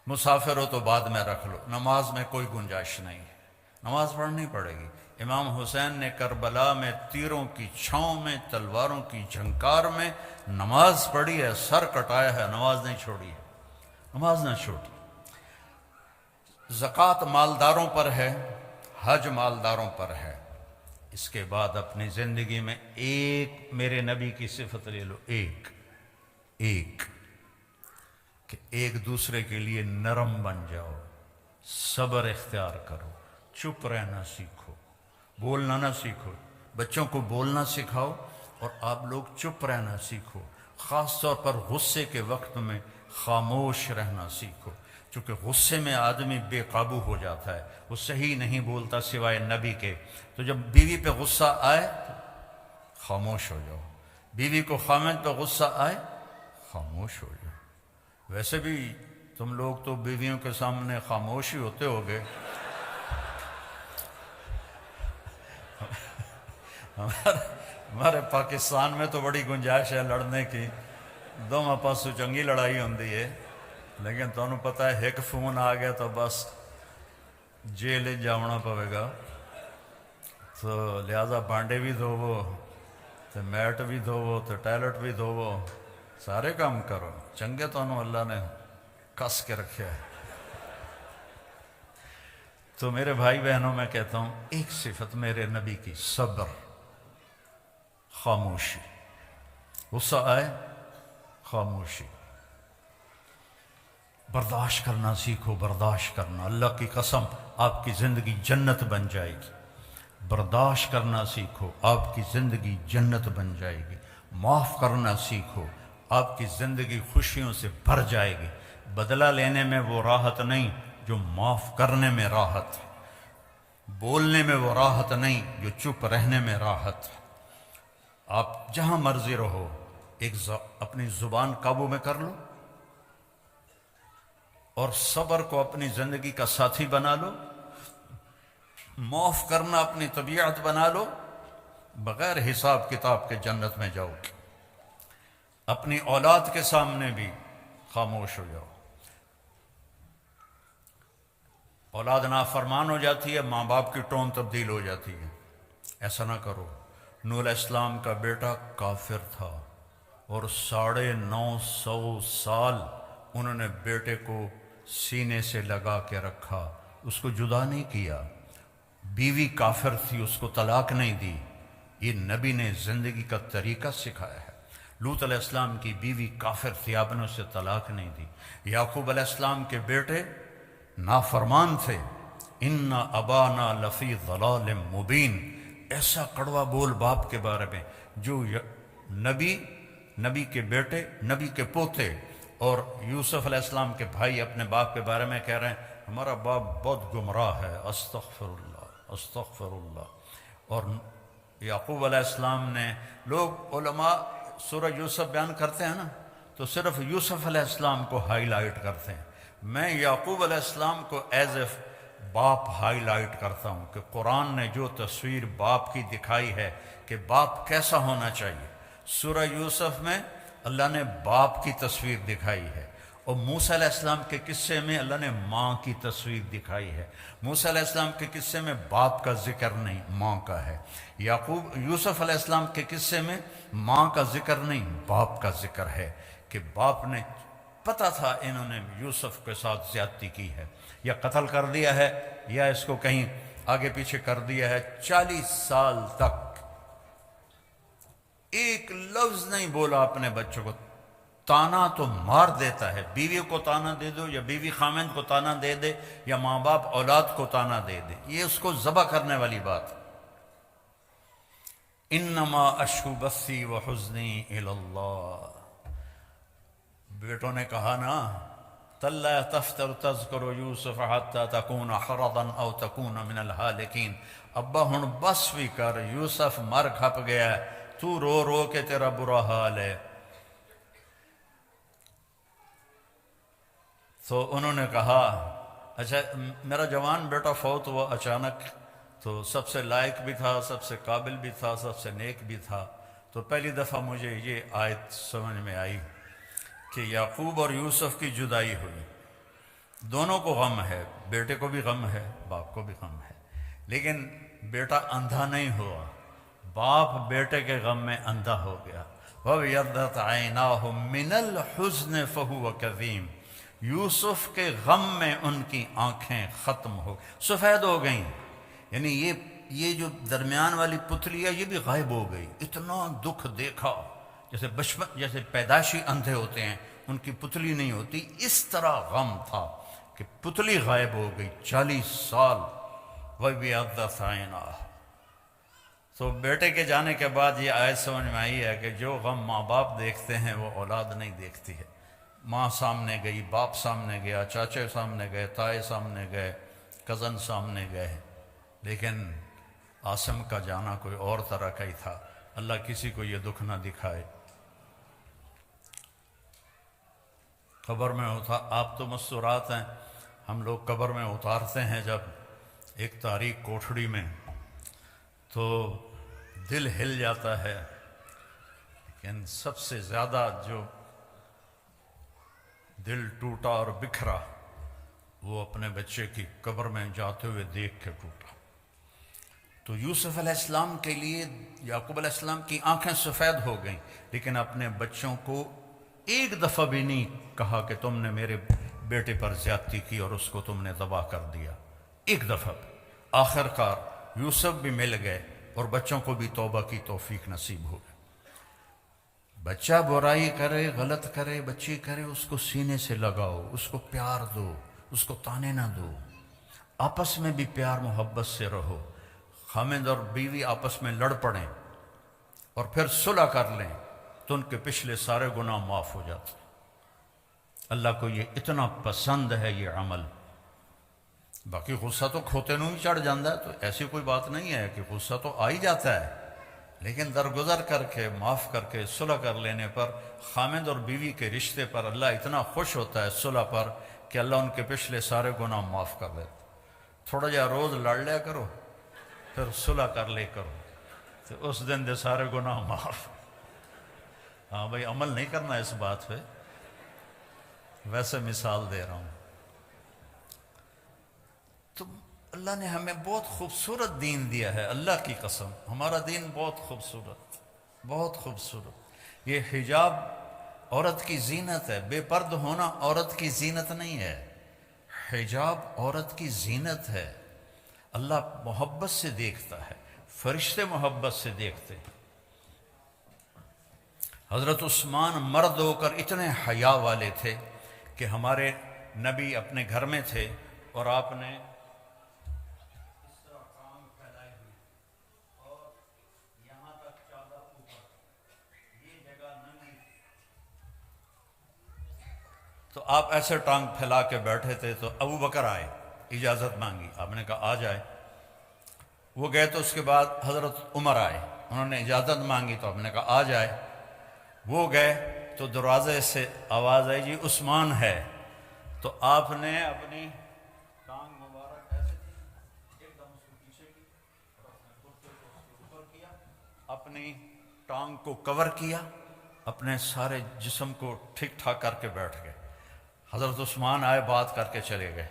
مسافر ہو تو بعد میں رکھ لو، نماز میں کوئی گنجائش نہیں ہے، نماز پڑھنی پڑے گی۔ امام حسین نے کربلا میں تیروں کی چھاؤں میں، تلواروں کی جھنکار میں نماز پڑھی ہے، سر کٹایا ہے، نماز نہیں چھوڑی ہے، نماز نہ چھوڑی۔ زکوٰۃ مالداروں پر ہے، حج مالداروں پر ہے۔ اس کے بعد اپنی زندگی میں ایک میرے نبی کی صفت لے لو، ایک کہ ایک دوسرے کے لیے نرم بن جاؤ، صبر اختیار کرو، چپ رہنا سیکھو، بولنا نہ سیکھو، بچوں کو بولنا سکھاؤ اور آپ لوگ چپ رہنا سیکھو، خاص طور پر غصے کے وقت میں خاموش رہنا سیکھو، چونکہ غصے میں آدمی بے قابو ہو جاتا ہے، وہ صحیح نہیں بولتا سوائے نبی کے۔ تو جب بیوی پہ غصہ آئے تو خاموش ہو جاؤ، بیوی کو خامد پہ غصہ آئے خاموش ہو جاؤ۔ ویسے بھی تم لوگ تو بیویوں کے سامنے خاموش ہی ہوتے ہوگے، ہمارے پاکستان میں تو بڑی گنجائش ہے لڑنے کی، دونوں پاسوں چنگی لڑائی ہوندی ہے، لیکن تمہیں پتہ ہے ایک فون آ گیا تو بس جیل جانا پوے گا، تو لہذا بانڈے بھی دھوو تو میٹ بھی دھوو تو ٹائلٹ بھی دھوو، سارے کام کرو، چنگے تمہیں اللہ نے کس کے رکھے ہے۔ تو میرے بھائی بہنوں میں کہتا ہوں ایک صفت میرے نبی کی، صبر، خاموشی، غصہ آئے خاموشی، برداشت کرنا سیکھو، برداشت کرنا، اللہ کی قسم آپ کی زندگی جنت بن جائے گی، برداشت کرنا سیکھو، آپ کی زندگی جنت بن جائے گی، معاف کرنا سیکھو، آپ کی زندگی خوشیوں سے بھر جائے گی، بدلہ لینے میں وہ راحت نہیں جو معاف کرنے میں راحت ہے، بولنے میں وہ راحت نہیں جو چپ رہنے میں راحت ہے۔ آپ جہاں مرضی رہو، اپنی زبان قابو میں کر لو اور صبر کو اپنی زندگی کا ساتھی بنا لو، معاف کرنا اپنی طبیعت بنا لو، بغیر حساب کتاب کے جنت میں جاؤ گے۔ اپنی اولاد کے سامنے بھی خاموش ہو جاؤ، اولاد نافرمان ہو جاتی ہے، ماں باپ کی ٹون تبدیل ہو جاتی ہے، ایسا نہ کرو۔ نوح علیہ السلام کا بیٹا کافر تھا اور 950 سال انہوں نے بیٹے کو سینے سے لگا کے رکھا، اس کو جدا نہیں کیا، بیوی کافر تھی اس کو طلاق نہیں دی، یہ نبی نے زندگی کا طریقہ سکھایا ہے۔ لوط علیہ السلام کی بیوی کافر تھی، آپ نے اسے طلاق نہیں دی۔ یعقوب علیہ السلام کے بیٹے نافرمان تھے، ان ابانا لفی ضلال مبین، ایسا کڑوا بول باپ کے بارے میں، جو نبی کے بیٹے، نبی کے پوتے اور یوسف علیہ السلام کے بھائی اپنے باپ کے بارے میں کہہ رہے ہیں ہمارا باپ بہت گمراہ ہے، استغفر اللہ استغفر اللہ۔ اور یعقوب علیہ السلام نے، لوگ علماء سورہ یوسف بیان کرتے ہیں نا تو صرف یوسف علیہ السلام کو ہائی لائٹ کرتے ہیں، میں یعقوب علیہ السلام کو ایز اے باپ ہائی لائٹ کرتا ہوں کہ قرآن نے جو تصویر باپ کی دکھائی ہے کہ باپ کیسا ہونا چاہیے، سورہ یوسف میں اللہ نے باپ کی تصویر دکھائی ہے، اور موسیٰ علیہ السلام کے قصے میں اللہ نے ماں کی تصویر دکھائی ہے۔ موسیٰ علیہ السلام کے قصے میں باپ کا ذکر نہیں، ماں کا ہے۔ یوسف علیہ السلام کے قصے میں ماں کا ذکر نہیں، باپ کا ذکر ہے، کہ باپ نے پتہ تھا انہوں نے یوسف کے ساتھ زیادتی کی ہے، یا قتل کر دیا ہے یا اس کو کہیں آگے پیچھے کر دیا ہے۔ 40 سال تک ایک لفظ نہیں بولا اپنے بچوں کو، تانا تو مار دیتا ہے، بیوی کو تانا دے دو یا بیوی خامند کو تانا دے دے یا ماں باپ اولاد کو تانا دے دے، یہ اس کو ذبح کرنے والی بات۔ انما اشکو بثی وحزنی الی اللہ، بیٹوں نے کہا نا تَلَّا تفتر تذکر یوسف حتی تکون حرضا او تکون من الحالکین، ابا ہن بس بھی کر، یوسف مر کھپ گیا ہے، تو رو رو کے تیرا برا حال ہے۔ تو انہوں نے کہا اچھا میرا جوان بیٹا فوت ہوا اچانک، تو سب سے لائق بھی تھا، سب سے قابل بھی تھا، سب سے نیک بھی تھا۔ تو پہلی دفعہ مجھے یہ آیت سمجھ میں آئی کہ یعقوب اور یوسف کی جدائی ہوئی، دونوں کو غم ہے، بیٹے کو بھی غم ہے، باپ کو بھی غم ہے، لیکن بیٹا اندھا نہیں ہوا، باپ بیٹے کے غم میں اندھا ہو گیا۔ وَابْيَضَّتْ عَيْنَاهُ مِنَ الْحُزْنِ فَهُوَ كَظِيمٌ، یوسف کے غم میں ان کی آنکھیں ختم ہو سفید ہو گئیں، یعنی یہ جو درمیان والی پتلی ہے یہ بھی غائب ہو گئی۔ اتنا دکھ دیکھا، جیسے بچپن جیسے پیدائشی اندھے ہوتے ہیں ان کی پتلی نہیں ہوتی، اس طرح غم تھا کہ پتلی غائب ہو گئی 40 سال۔ وَابْيَضَّتْ عَيْنَاهُ، تو بیٹے کے جانے کے بعد یہ آیت سمجھ میں آئی ہے کہ جو غم ماں باپ دیکھتے ہیں وہ اولاد نہیں دیکھتی ہے۔ ماں سامنے گئی، باپ سامنے گیا، چاچے سامنے گئے، تائے سامنے گئے، کزن سامنے گئے، لیکن عاصم کا جانا کوئی اور طرح کا ہی تھا۔ اللہ کسی کو یہ دکھ نہ دکھائے۔ قبر میں ہوتا، آپ تو مستورات ہیں، ہم لوگ قبر میں اتارتے ہیں جب ایک تاریک کوٹھڑی میں تو دل ہل جاتا ہے، لیکن سب سے زیادہ جو دل ٹوٹا اور بکھرا وہ اپنے بچے کی قبر میں جاتے ہوئے دیکھ کے ٹوٹا۔ تو یوسف علیہ السلام کے لیے یعقوب علیہ السلام کی آنکھیں سفید ہو گئیں، لیکن اپنے بچوں کو ایک دفعہ بھی نہیں کہا کہ تم نے میرے بیٹے پر زیادتی کی اور اس کو تم نے تباہ کر دیا، ایک دفعہ بھی۔ آخر کار یوسف بھی مل گئے اور بچوں کو بھی توبہ کی توفیق نصیب ہو گئی۔ بچہ برائی کرے، غلط کرے، بچی کرے، اس کو سینے سے لگاؤ، اس کو پیار دو، اس کو تانے نہ دو، آپس میں بھی پیار محبت سے رہو۔ خامد اور بیوی آپس میں لڑ پڑیں اور پھر صلح کر لیں تو ان کے پچھلے سارے گناہ معاف ہو جاتے ہیں۔ اللہ کو یہ اتنا پسند ہے یہ عمل۔ باقی غصہ تو کھوتے نوں ہی چڑھ جاتا ہے، تو ایسی کوئی بات نہیں ہے کہ غصہ تو آ ہی جاتا ہے، لیکن درگزر کر کے، معاف کر کے، صلح کر لینے پر، خامد اور بیوی کے رشتے پر اللہ اتنا خوش ہوتا ہے صلح پر کہ اللہ ان کے پچھلے سارے گناہ معاف کر دیتا۔ تھوڑا جا روز لڑ لیا کرو، پھر صلح کر لے کرو، تو اس دن دے سارے گناہ معاف۔ ہاں بھائی، عمل نہیں کرنا اس بات پہ، ویسے مثال دے رہا ہوں۔ تو اللہ نے ہمیں بہت خوبصورت دین دیا ہے، اللہ کی قسم ہمارا دین بہت خوبصورت، بہت خوبصورت۔ یہ حجاب عورت کی زینت ہے، بے پرد ہونا عورت کی زینت نہیں ہے، حجاب عورت کی زینت ہے۔ اللہ محبت سے دیکھتا ہے، فرشتے محبت سے دیکھتے ہیں۔ حضرت عثمان مرد ہو کر اتنے حیا والے تھے کہ ہمارے نبی اپنے گھر میں تھے اور آپ نے اس طرح ٹانگ پھیلائی ہوئی اور یہاں تک چادر اوپر، یہ جگہ ننگی، تو آپ ایسے ٹانگ پھیلا کے بیٹھے تھے۔ تو ابو بکر آئے، اجازت مانگی، آپ نے کہا آ جائے۔ وہ گئے تو اس کے بعد حضرت عمر آئے، انہوں نے اجازت مانگی تو آپ نے کہا آ جائے۔ وہ گئے تو دروازے سے آواز آئی جی عثمان ہے، تو آپ نے اپنی ٹانگ مبارک ایسے کی، ایک دم اس کو پیچھے کی اور اپنے کرتے کو اس کے اوپر کیا، اپنی ٹانگ کو کور کیا، اپنے سارے جسم کو ٹھیک ٹھاک کر کے بیٹھ گئے۔ حضرت عثمان آئے، بات کر کے چلے گئے۔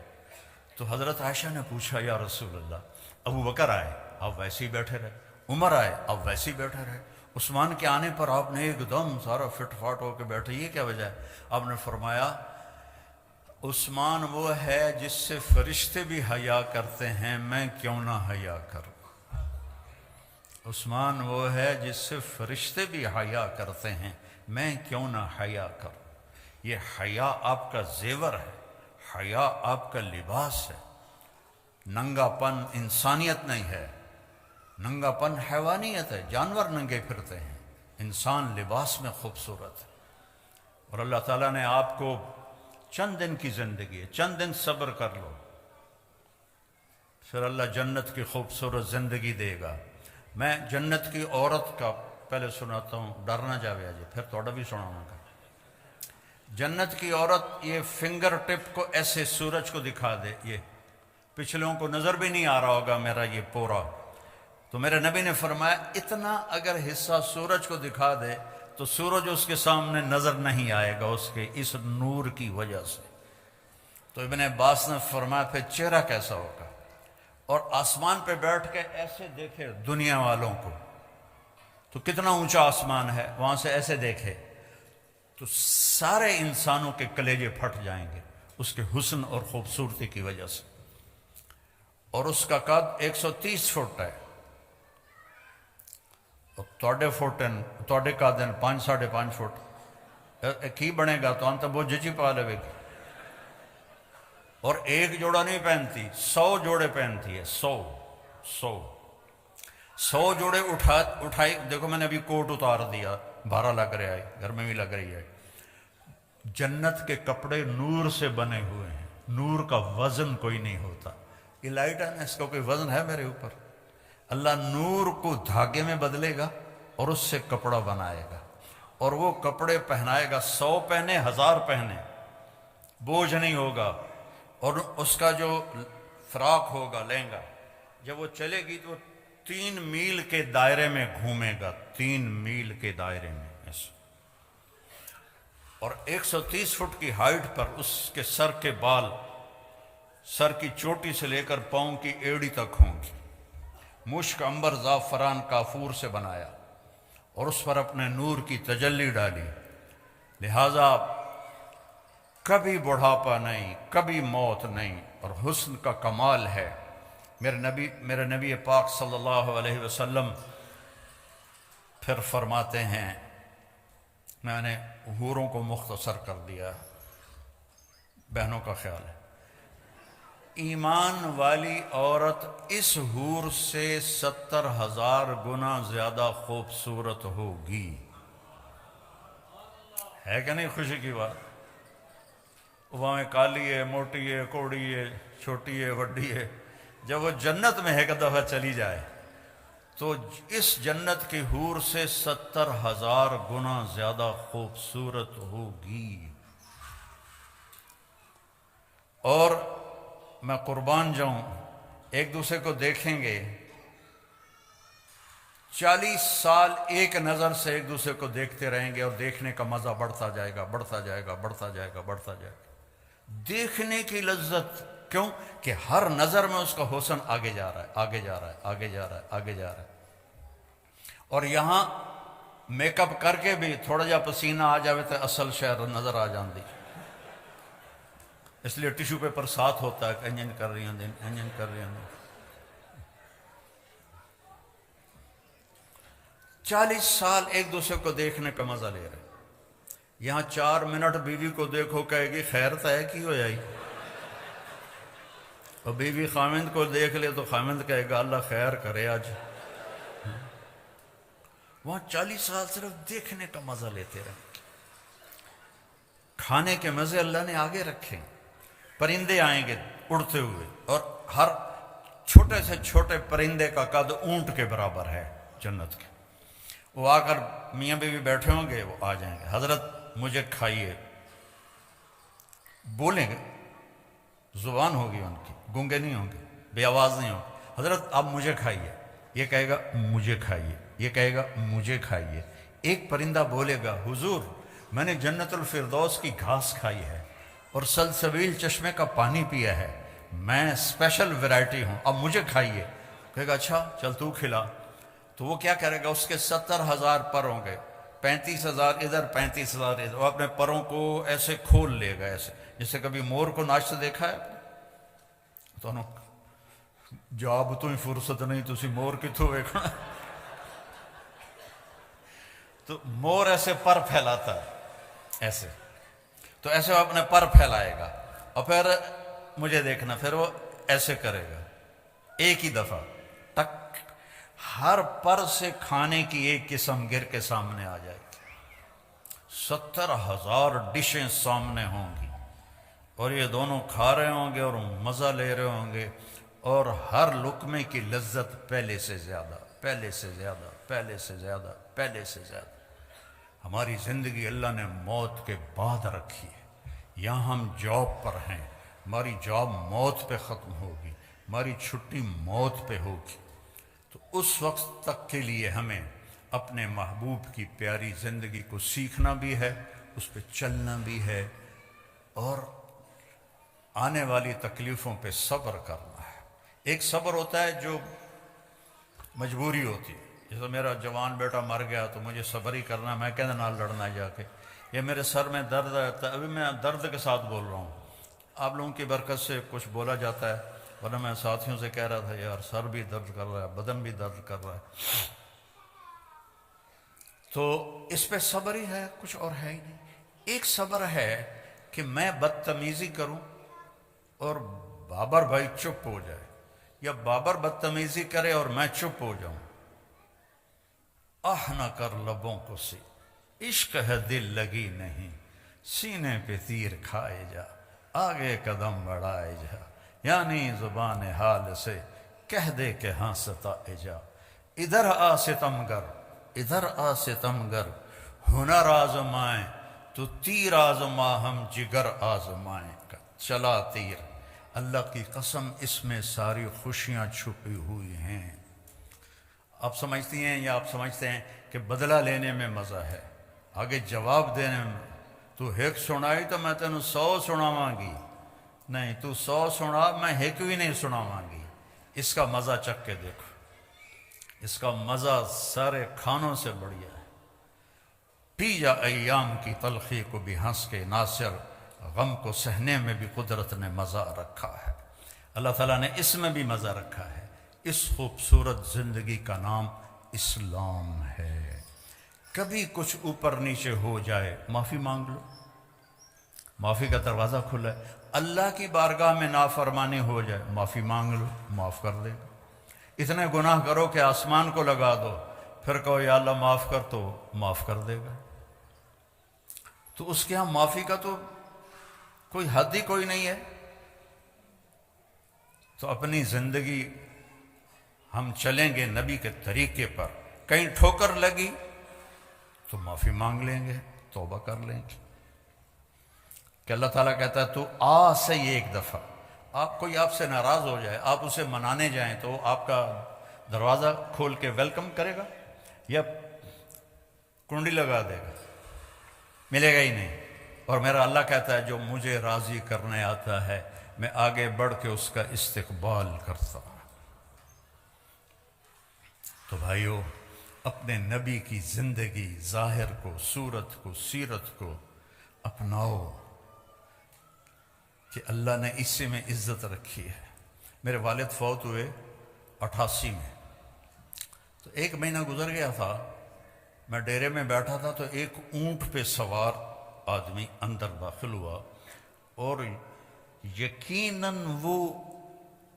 تو حضرت عائشہ نے پوچھا یا رسول اللہ، ابو بکر آئے آپ ویسے ہی بیٹھے رہے، عمر آئے آپ ویسے ہی بیٹھے رہے، عثمان کے آنے پر آپ نے ایک دم سارا فٹ فاٹ ہو کے بیٹھے، یہ کیا وجہ ہے؟ آپ نے فرمایا عثمان وہ ہے جس سے فرشتے بھی حیا کرتے ہیں، میں کیوں نہ حیا کروں۔ عثمان وہ ہے جس سے فرشتے بھی حیا کرتے ہیں، میں کیوں نہ حیا کروں۔ یہ حیا آپ کا زیور ہے، حیا آپ کا لباس ہے۔ ننگا پن انسانیت نہیں ہے، ننگا پن حیوانیت ہے، جانور ننگے پھرتے ہیں، انسان لباس میں خوبصورت ہے۔ اور اللہ تعالیٰ نے آپ کو چند دن کی زندگی ہے، چند دن صبر کر لو، پھر اللہ جنت کی خوبصورت زندگی دے گا۔ میں جنت کی عورت کا پہلے سناتا ہوں، ڈرنا جاوے جی، پھر توڑا بھی سناؤں گا۔ جنت کی عورت یہ فنگر ٹپ کو ایسے سورج کو دکھا دے، یہ پچھلوں کو نظر بھی نہیں آ رہا ہوگا میرا یہ پورا. تو میرے نبی نے فرمایا اتنا اگر حصہ سورج کو دکھا دے تو سورج اس کے سامنے نظر نہیں آئے گا اس کے اس نور کی وجہ سے. تو ابن عباس نے فرمایا پھر چہرہ کیسا ہوگا؟ اور آسمان پہ بیٹھ کے ایسے دیکھے دنیا والوں کو، تو کتنا اونچا آسمان ہے، وہاں سے ایسے دیکھے تو سارے انسانوں کے کلیجے پھٹ جائیں گے اس کے حسن اور خوبصورتی کی وجہ سے. اور اس کا قد 130 فٹ ہے، اور توڑے کا دن 5-5.5 فٹ کی بنے گا تو انت بہت جچی پا لے گی. اور ایک جوڑا نہیں پہنتی، 100 جوڑے پہنتی ہے. 100 جوڑے اٹھائی. دیکھو میں نے ابھی کوٹ اتار دیا، بھارا لگ رہا ہے، گھر میں بھی لگ رہی ہے. جنت کے کپڑے نور سے بنے ہوئے ہیں، نور کا وزن کوئی نہیں ہوتا. یہ لائٹ ہے نا، اس کا کوئی وزن ہے میرے اوپر؟ اللہ نور کو دھاگے میں بدلے گا اور اس سے کپڑا بنائے گا، اور وہ کپڑے پہنائے گا. 100 پہنے، 1000 پہنے، بوجھ نہیں ہوگا. اور اس کا جو فراق ہوگا، لہنگا، جب وہ چلے گی تو 3 میل کے دائرے میں گھومے گا، 3 میل کے دائرے میں ایسے. اور 130 فٹ کی ہائٹ پر اس کے سر کے بال، سر کی چوٹی سے لے کر پاؤں کی ایڑی تک ہوں گی. مشک، عنبر، زعفران، کافور سے بنایا اور اس پر اپنے نور کی تجلی ڈالی. لہذا کبھی بڑھاپا نہیں، کبھی موت نہیں، اور حسن کا کمال ہے. میرے نبی پاک صلی اللہ علیہ وسلم پھر فرماتے ہیں، میں نے حوروں کو مختصر کر دیا، بہنوں کا خیال ہے، ایمان والی عورت اس حور سے 70,000 گنا زیادہ خوبصورت ہوگی. ہے کہ نہیں خوشی کی بات؟ وہاں میں کالی ہے، موٹی ہے، کوڑی ہے، چھوٹی ہے، وڈی ہے. جب وہ جنت میں ایک دفعہ چلی جائے تو اس جنت کی حور سے 70,000 گنا زیادہ خوبصورت ہوگی. اور میں قربان جاؤں، ایک دوسرے کو دیکھیں گے 40 سال ایک نظر سے ایک دوسرے کو دیکھتے رہیں گے، اور دیکھنے کا مزہ بڑھتا جائے گا، بڑھتا جائے گا، بڑھتا جائے گا، بڑھتا جائے گا. دیکھنے کی لذت، کیوں کہ ہر نظر میں اس کا حسن آگے جا رہا ہے، آگے جا رہا ہے، آگے جا رہا ہے، آگے جا رہا ہے. اور یہاں میک اپ کر کے بھی تھوڑا جا پسینہ آ جاوے تو اصل شہر نظر آ جاندی. اس لیے ٹیشو پیپر ساتھ ہوتا ہے کہ انجن کر رہی ہیں، انجن کر رہی ہیں. 40 سال ایک دوسرے کو دیکھنے کا مزہ لے رہے. یہاں 4 منٹ بیوی کو دیکھو کہے گی خیر طے کی ہو جائی، اور بیوی خامند کو دیکھ لے تو خامند کہے گا اللہ خیر کرے آج. وہاں 40 سال صرف دیکھنے کا مزہ لیتے رہے. کھانے کے مزے اللہ نے آگے رکھے. پرندے آئیں گے اڑتے ہوئے، اور ہر چھوٹے سے چھوٹے پرندے کا قد اونٹ کے برابر ہے جنت کے. وہ آ کر میاں بیوی بیٹھے ہوں گے، وہ آ جائیں گے، حضرت مجھے کھائیے. بولیں گے، زبان ہوگی ان کی، گونگے نہیں ہوں گے، بے آواز نہیں ہوں گے. حضرت آپ مجھے کھائیے. یہ کہے گا مجھے کھائیے، یہ کہے گا مجھے کھائیے. ایک پرندہ بولے گا حضور میں نے جنت الفردوس کی گھاس کھائی ہے اور سلسبیل چشمے کا پانی پیا ہے، میں اسپیشل ویرائٹی ہوں، اب مجھے کھائیے. کہے گا اچھا چل تو کھلا. تو وہ کیا کرے گا، اس کے 70,000 پر ہوں گے، 35,000 ادھر، 35,000 ادھر. وہ اپنے پروں کو ایسے کھول لے گا، ایسے جیسے کبھی مور کو ناچتے دیکھا ہے تو جاب تو ہی فرصت نہیں تسی مور کتوں ویکھنا. تو مور ایسے پر پھیلاتا ہے ایسے، تو ایسے وہ اپنے پر پھیلائے گا، اور پھر مجھے دیکھنا، پھر وہ ایسے کرے گا ایک ہی دفعہ ٹک. ہر پر سے کھانے کی ایک قسم گر کے سامنے آ جائے گی. 70,000 ڈشیں سامنے ہوں گی، اور یہ دونوں کھا رہے ہوں گے اور مزہ لے رہے ہوں گے، اور ہر لقمے کی لذت پہلے سے زیادہ، پہلے سے زیادہ، پہلے سے زیادہ، پہلے سے زیادہ. ہماری زندگی اللہ نے موت کے بعد رکھی ہے. یہاں ہم جاب پر ہیں، ہماری جاب موت پہ ختم ہوگی. ہماری چھٹی موت پہ ہوگی، تو اس وقت تک کے لیے ہمیں اپنے محبوب کی پیاری زندگی کو سیکھنا بھی ہے، اس پہ چلنا بھی ہے، اور آنے والی تکلیفوں پہ صبر کرنا ہے۔ ایک صبر ہوتا ہے جو مجبوری ہوتی ہے، جیسے میرا جوان بیٹا مر گیا تو مجھے صبر ہی کرنا، میں کہنے نال لڑنا جا کے، یہ میرے سر میں درد آتا ہے، ابھی میں درد کے ساتھ بول رہا ہوں، آپ لوگوں کی برکت سے کچھ بولا جاتا ہے، ورنہ میں ساتھیوں سے کہہ رہا تھا یار سر بھی درد کر رہا ہے، بدن بھی درد کر رہا ہے، تو اس پہ صبر ہی ہے، کچھ اور ہے ہی نہیں۔ ایک صبر ہے کہ میں بدتمیزی کروں اور بابر بھائی چپ ہو جائے، یا بابر بدتمیزی کرے اور میں چپ ہو جاؤں، آہ نہ کر لبوں کو سی، عشق ہے دل لگی نہیں، سینے پہ تیر کھائے جا، آگے قدم بڑھائے جا، یعنی زبان حال سے کہہ دے کہ ہاں ستائے جا، ادھر آ ستمگر، ادھر آ ستمگر، ہنر آزمائیں تو تیر آزما، ہم جگر آزمائیں کا چلا تیر، اللہ کی قسم اس میں ساری خوشیاں چھپی ہوئی ہیں۔ آپ سمجھتی ہیں یا آپ سمجھتے ہیں کہ بدلہ لینے میں مزہ ہے، آگے جواب دینے میں، تو ایک سنائی تو میں تینوں 100 سناواں گی، نہیں تو 100 سنا میں ایک بھی نہیں سناواں گی، اس کا مزہ چکھ کے دیکھو، اس کا مزہ سارے کھانوں سے بڑھیا ہے۔ پی جا ایام کی تلخی کو بھی ہنس کے، ناصر غم کو سہنے میں بھی قدرت نے مزہ رکھا ہے، اللہ تعالیٰ نے اس میں بھی مزہ رکھا ہے۔ اس خوبصورت زندگی کا نام اسلام ہے۔ کبھی کچھ اوپر نیچے ہو جائے معافی مانگ لو، معافی کا دروازہ کھلا ہے۔ اللہ کی بارگاہ میں نافرمانی ہو جائے معافی مانگ لو، معاف کر دے گا۔ اتنے گناہ کرو کہ آسمان کو لگا دو، پھر کہو یا اللہ معاف کر، تو معاف کر دے گا۔ تو اس کے ہاں معافی کا تو کوئی حد ہی کوئی نہیں ہے۔ تو اپنی زندگی ہم چلیں گے نبی کے طریقے پر، کہیں ٹھوکر لگی تو معافی مانگ لیں گے، توبہ کر لیں گے، کہ اللہ تعالیٰ کہتا ہے تو آ صحیح ایک دفعہ، آپ کوئی آپ سے ناراض ہو جائے، آپ اسے منانے جائیں تو آپ کا دروازہ کھول کے ویلکم کرے گا یا کنڈی لگا دے گا؟ ملے گا ہی نہیں۔ اور میرا اللہ کہتا ہے جو مجھے راضی کرنے آتا ہے میں آگے بڑھ کے اس کا استقبال کرتا ہوں۔ تو بھائیو، اپنے نبی کی زندگی، ظاہر کو، صورت کو، سیرت کو اپناؤ کہ اللہ نے اسی میں عزت رکھی ہے۔ میرے والد فوت ہوئے 88 میں، تو 1 مہینہ گزر گیا تھا، میں ڈیرے میں بیٹھا تھا تو ایک اونٹ پہ سوار آدمی اندر داخل ہوا، اور یقیناً وہ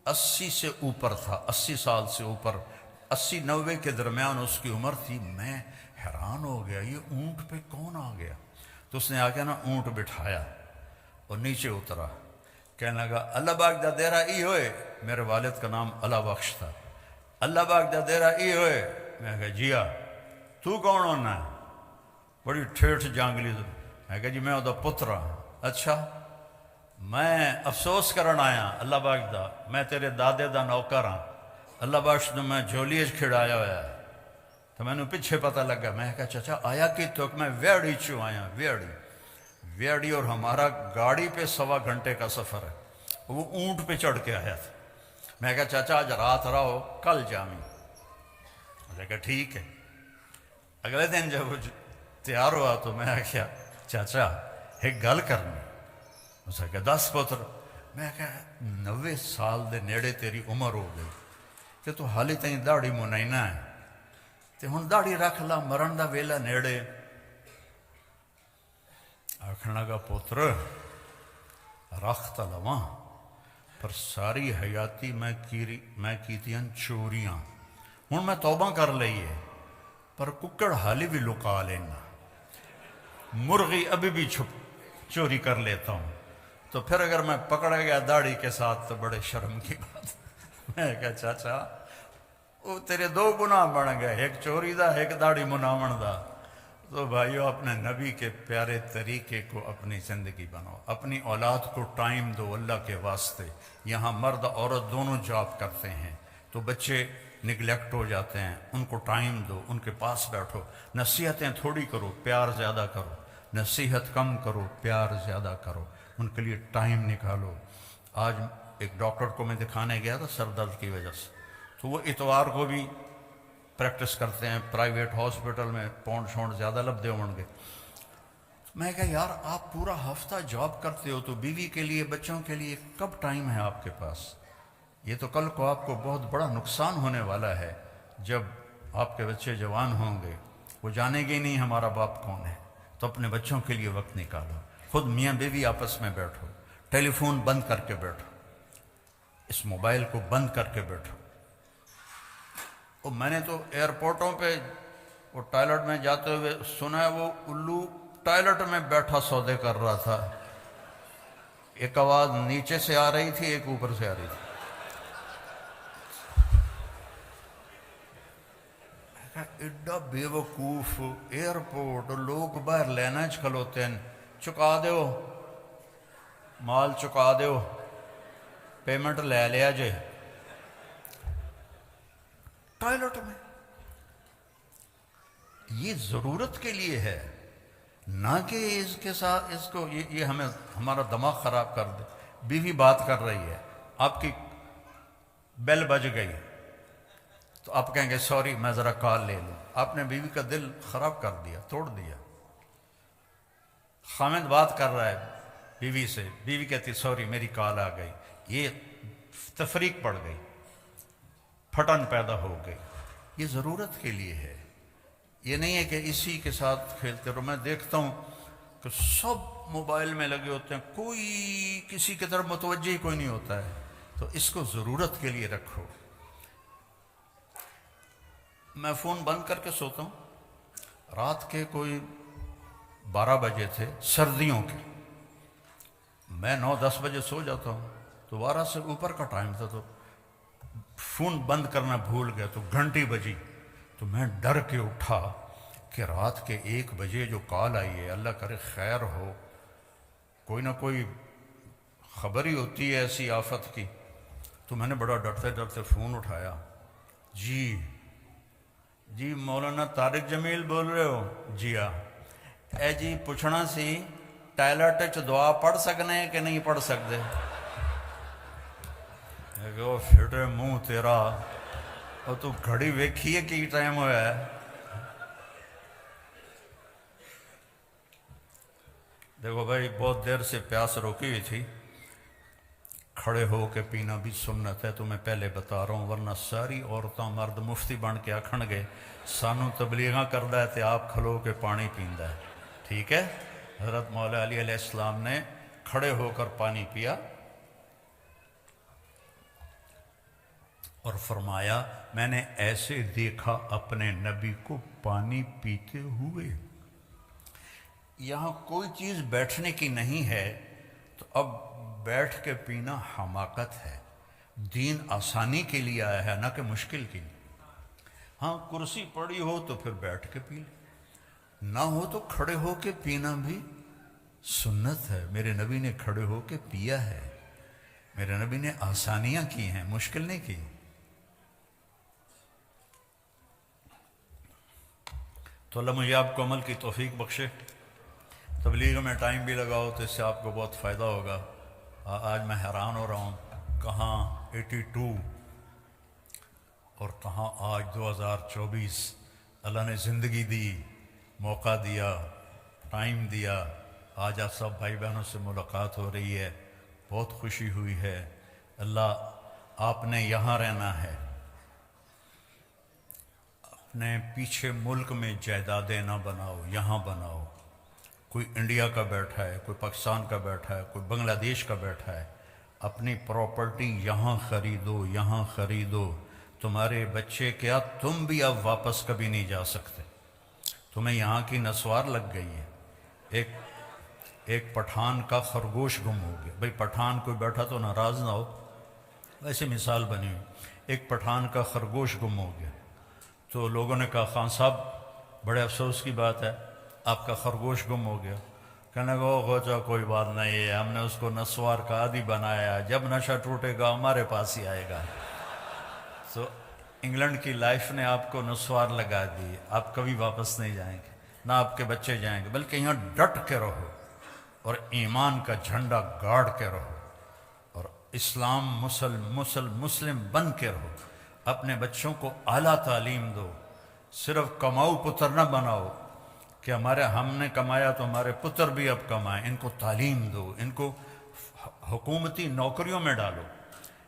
80 سے اوپر تھا، 80 سال سے اوپر، 80-90 کے درمیان اس کی عمر تھی۔ میں حیران ہو گیا یہ اونٹ پہ کون آ گیا؟ تو اس نے آ کے نا اونٹ بٹھایا اور نیچے اترا، کہنے لگا اللہ باغ دا دیرا ای ہوئے، میرے والد کا نام اللہ بخش تھا، اللہ باغ دا دیرا ای ہوئے، میں کہا جی تو کون ہونا ہے؟ بڑی ٹھیٹھ جانگلی، میں کہا جی میں وہ پتر ہاں۔ اچھا، میں افسوس کرن آیا اللہ باغ دا، میں تیرے دادے دا نوکر ہاں، اللہ بخش نے میں جھولی کھڑایا ہوا ہے۔ تو میں نے پیچھے پتہ لگا، میں کہا چچا آیا کی تو میں ویڑی چوں آیا، ویڑی، اور ہمارا گاڑی پہ 1.25 گھنٹے کا سفر ہے، وہ اونٹ پہ چڑھ کے آیا تھا۔ میں کہا چچا آج رات رہو کل جامی، میں کہا ٹھیک ہے۔ اگلے دن جب وہ تیار ہوا تو میں کہا چاچا ایک گل کرنی، اس نے کہا 10 پتر۔ میں کہا 90 سال دے نیڑے تیری عمر ہو گئی کہ تو حالی تین داڑھی منائنا ہے، تے ہن داڑھی رکھ لا، مرن دا ویلا نیڑے۔ آکھن لگا پتر رکھ تا لواں، پر ساری حیاتی میں کیتیاں چوریاں، ہن میں توبہ کر لئیے، پر ککڑ حالی بھی لکا لینا، مرغی ابھی بھی چوری کر لیتا ہوں، تو پھر اگر میں پکڑا گیا داڑھی کے ساتھ تو بڑے شرم کی بات۔ میں کہا چاچا وہ تیرے 2 گناہ بن گئے، ایک چوری دا ایک داڑھی مناون دا، تو بھائیو اپنے نبی کے پیارے طریقے کو اپنی زندگی بناؤ، اپنی اولاد کو ٹائم دو اللہ کے واسطے۔ یہاں مرد عورت دونوں جاب کرتے ہیں تو بچے نگلیکٹ ہو جاتے ہیں، ان کو ٹائم دو، ان کے پاس بیٹھو، نصیحتیں تھوڑی کرو، پیار زیادہ کرو، نصیحت کم کرو، پیار زیادہ کرو، ان کے لیے ٹائم نکالو۔ آج ایک ڈاکٹر کو میں دکھانے گیا تھا سر درد کی وجہ سے، تو وہ اتوار کو بھی پریکٹس کرتے ہیں پرائیویٹ ہاسپٹل میں، پونڈ شونڈ زیادہ لبدے ہوں گے۔ میں کہا یار آپ پورا ہفتہ جاب کرتے ہو تو بیوی کے لیے بچوں کے لیے کب ٹائم ہے آپ کے پاس؟ یہ تو کل کو آپ کو بہت بڑا نقصان ہونے والا ہے۔ جب آپ کے بچے جوان ہوں گے وہ جانیں گے نہیں ہمارا باپ کون ہے، تو اپنے بچوں کے لیے وقت نکالو، خود میاں بیوی آپس میں بیٹھو، ٹیلی فون بند کر کے بیٹھو، اس موبائل کو بند کر کے بیٹھو۔ اور میں نے تو ایئرپورٹوں پہ وہ ٹوائلٹ میں جاتے ہوئے سنا ہے وہ الو ٹوائلٹ میں بیٹھا سودے کر رہا تھا، ایک آواز نیچے سے آ رہی تھی ایک اوپر سے آ رہی تھی۔ ایڈا بے وقوف، ایئرپورٹ لوگ باہر لینا کھلوتے ہیں، چکا دیو مال، چکا دیو پیمنٹ لے لیا جے، ٹوائلٹ میں۔ یہ ضرورت کے لیے ہے، نہ کہ اس کے ساتھ اس کو یہ ہمیں ہمارا دماغ خراب کر دے۔ بیوی بات کر رہی ہے، آپ کی بیل بج گئی تو آپ کہیں گے سوری میں ذرا کال لے لوں، آپ نے بیوی کا دل خراب کر دیا، توڑ دیا۔ خامد بات کر رہا ہے بیوی سے، بیوی کہتی سوری میری کال آ گئی، یہ تفریق پڑ گئی، پھٹن پیدا ہو گئی۔ یہ ضرورت کے لیے ہے، یہ نہیں ہے کہ اسی کے ساتھ کھیلتے رہو۔ میں دیکھتا ہوں کہ سب موبائل میں لگے ہوتے ہیں، کوئی کسی کی طرف متوجہ ہی کوئی نہیں ہوتا ہے، تو اس کو ضرورت کے لیے رکھو۔ میں فون بند کر کے سوتا ہوں، رات کے کوئی 12 بجے تھے سردیوں کے، میں 9-10 بجے سو جاتا ہوں، تو 12 سے اوپر کا ٹائم تھا، تو فون بند کرنا بھول گیا تو گھنٹی بجی، تو میں ڈر کے اٹھا کہ رات کے 1 بجے جو کال آئی ہے اللہ کرے خیر ہو، کوئی نہ کوئی خبر ہی ہوتی ہے ایسی آفت کی۔ تو میں نے بڑا ڈرتے ڈرتے فون اٹھایا، جی مولانا طارق جمیل بول رہے ہو؟ جی ہاں۔ اے جی پوچھنا سی ٹائلٹ چ دعا پڑھ سکنے کہ نہیں پڑھ سکتے؟ وہ پھٹے منہ تیرا، اور تو گھڑی ویکھی ہے کی ٹائم ہوا ہے؟ دیکھو بھائی بہت دیر سے پیاس روکی ہوئی تھی، کھڑے ہو کے پینا بھی سنت ہے، تو میں پہلے بتا رہا ہوں، ورنہ ساری عورتاں مرد مفتی بن کے آکھن گے سانو تبلیغاں کردہ ہے تے آپ کھلو کے پانی پیندہ ہے۔ ٹھیک ہے، حضرت مولا علی علیہ السلام نے کھڑے ہو کر پانی پیا اور فرمایا میں نے ایسے دیکھا اپنے نبی کو پانی پیتے ہوئے۔ یہاں کوئی چیز بیٹھنے کی نہیں ہے تو اب بیٹھ کے پینا حماقت ہے۔ دین آسانی کے لیے آیا ہے، نہ کہ مشکل کے لیے۔ ہاں کرسی پڑی ہو تو پھر بیٹھ کے پی لے، نہ ہو تو کھڑے ہو کے پینا بھی سنت ہے۔ میرے نبی نے کھڑے ہو کے پیا ہے، میرے نبی نے آسانیاں کی ہیں، مشکل نہیں کی۔ تو اللہ مجھے آپ کو عمل کی توفیق بخشے، تبلیغ میں ٹائم بھی لگاؤ تو اس سے آپ کو بہت فائدہ ہوگا۔ آج میں حیران ہو رہا ہوں، کہاں 82 اور کہاں آج 2024۔ اللہ نے زندگی دی، موقع دیا، ٹائم دیا، آج آپ سب بھائی بہنوں سے ملاقات ہو رہی ہے، بہت خوشی ہوئی ہے۔ اللہ آپ نے یہاں رہنا ہے، اپنے پیچھے ملک میں جائیدادیں نہ بناؤ، یہاں بناؤ۔ کوئی انڈیا کا بیٹھا ہے، کوئی پاکستان کا بیٹھا ہے، کوئی بنگلہ دیش کا بیٹھا ہے، اپنی پراپرٹی یہاں خریدو، یہاں خریدو۔ تمہارے بچے کیا تم بھی اب واپس کبھی نہیں جا سکتے، تمہیں یہاں کی نسوار لگ گئی ہے۔ ایک پٹھان کا خرگوش گم ہو گیا، بھئی پٹھان کوئی بیٹھا تو ناراض نہ ہو، ویسے مثال بنی ہوئی۔ ایک پٹھان کا خرگوش گم ہو گیا تو لوگوں نے کہا خان صاحب بڑے افسوس کی بات ہے، آپ کا خرگوش گم ہو گیا، کہنے لگا او خواجہ کوئی بات نہیں ہے، ہم نے اس کو نسوار کا عادی بنایا، جب نشہ ٹوٹے گا ہمارے پاس ہی آئے گا۔ تو انگلینڈ کی لائف نے آپ کو نسوار لگا دی، آپ کبھی واپس نہیں جائیں گے، نہ آپ کے بچے جائیں گے، بلکہ یہاں ڈٹ کے رہو اور ایمان کا جھنڈا گاڑ کے رہو اور اسلام مسلم بن کے رہو، اپنے بچوں کو اعلیٰ تعلیم دو، صرف کماؤ پتر نہ بناؤ کہ ہم نے کمایا تو ہمارے پتر بھی اب کمائیں، ان کو تعلیم دو، ان کو حکومتی نوکریوں میں ڈالو،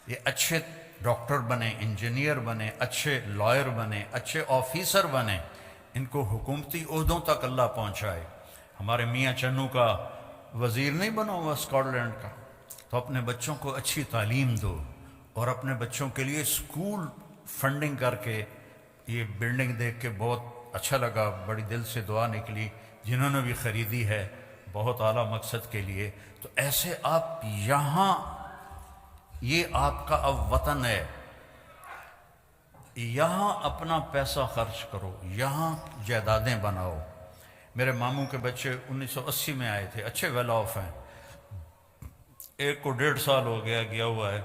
یہ اچھے ڈاکٹر بنے، انجینئر بنے، اچھے لائر بنے، اچھے آفیسر بنے، ان کو حکومتی عہدوں تک اللہ پہنچائے۔ ہمارے میاں چنو کا وزیر نہیں بنا ہوا اسکاٹ لینڈ کا، تو اپنے بچوں کو اچھی تعلیم دو اور اپنے بچوں کے لیے اسکول فنڈنگ کر کے، یہ بلڈنگ دیکھ کے بہت اچھا لگا، بڑی دل سے دعا نکلی، جنہوں نے بھی خریدی ہے بہت اعلیٰ مقصد کے لیے۔ تو ایسے آپ یہاں، یہ آپ کا اب وطن ہے، یہاں اپنا پیسہ خرچ کرو، یہاں جائیدادیں بناؤ۔ میرے ماموں کے بچے 1980 میں آئے تھے، اچھے ویل آف ہیں، ایک کو 1.5 سال ہو گیا ہوا ہے،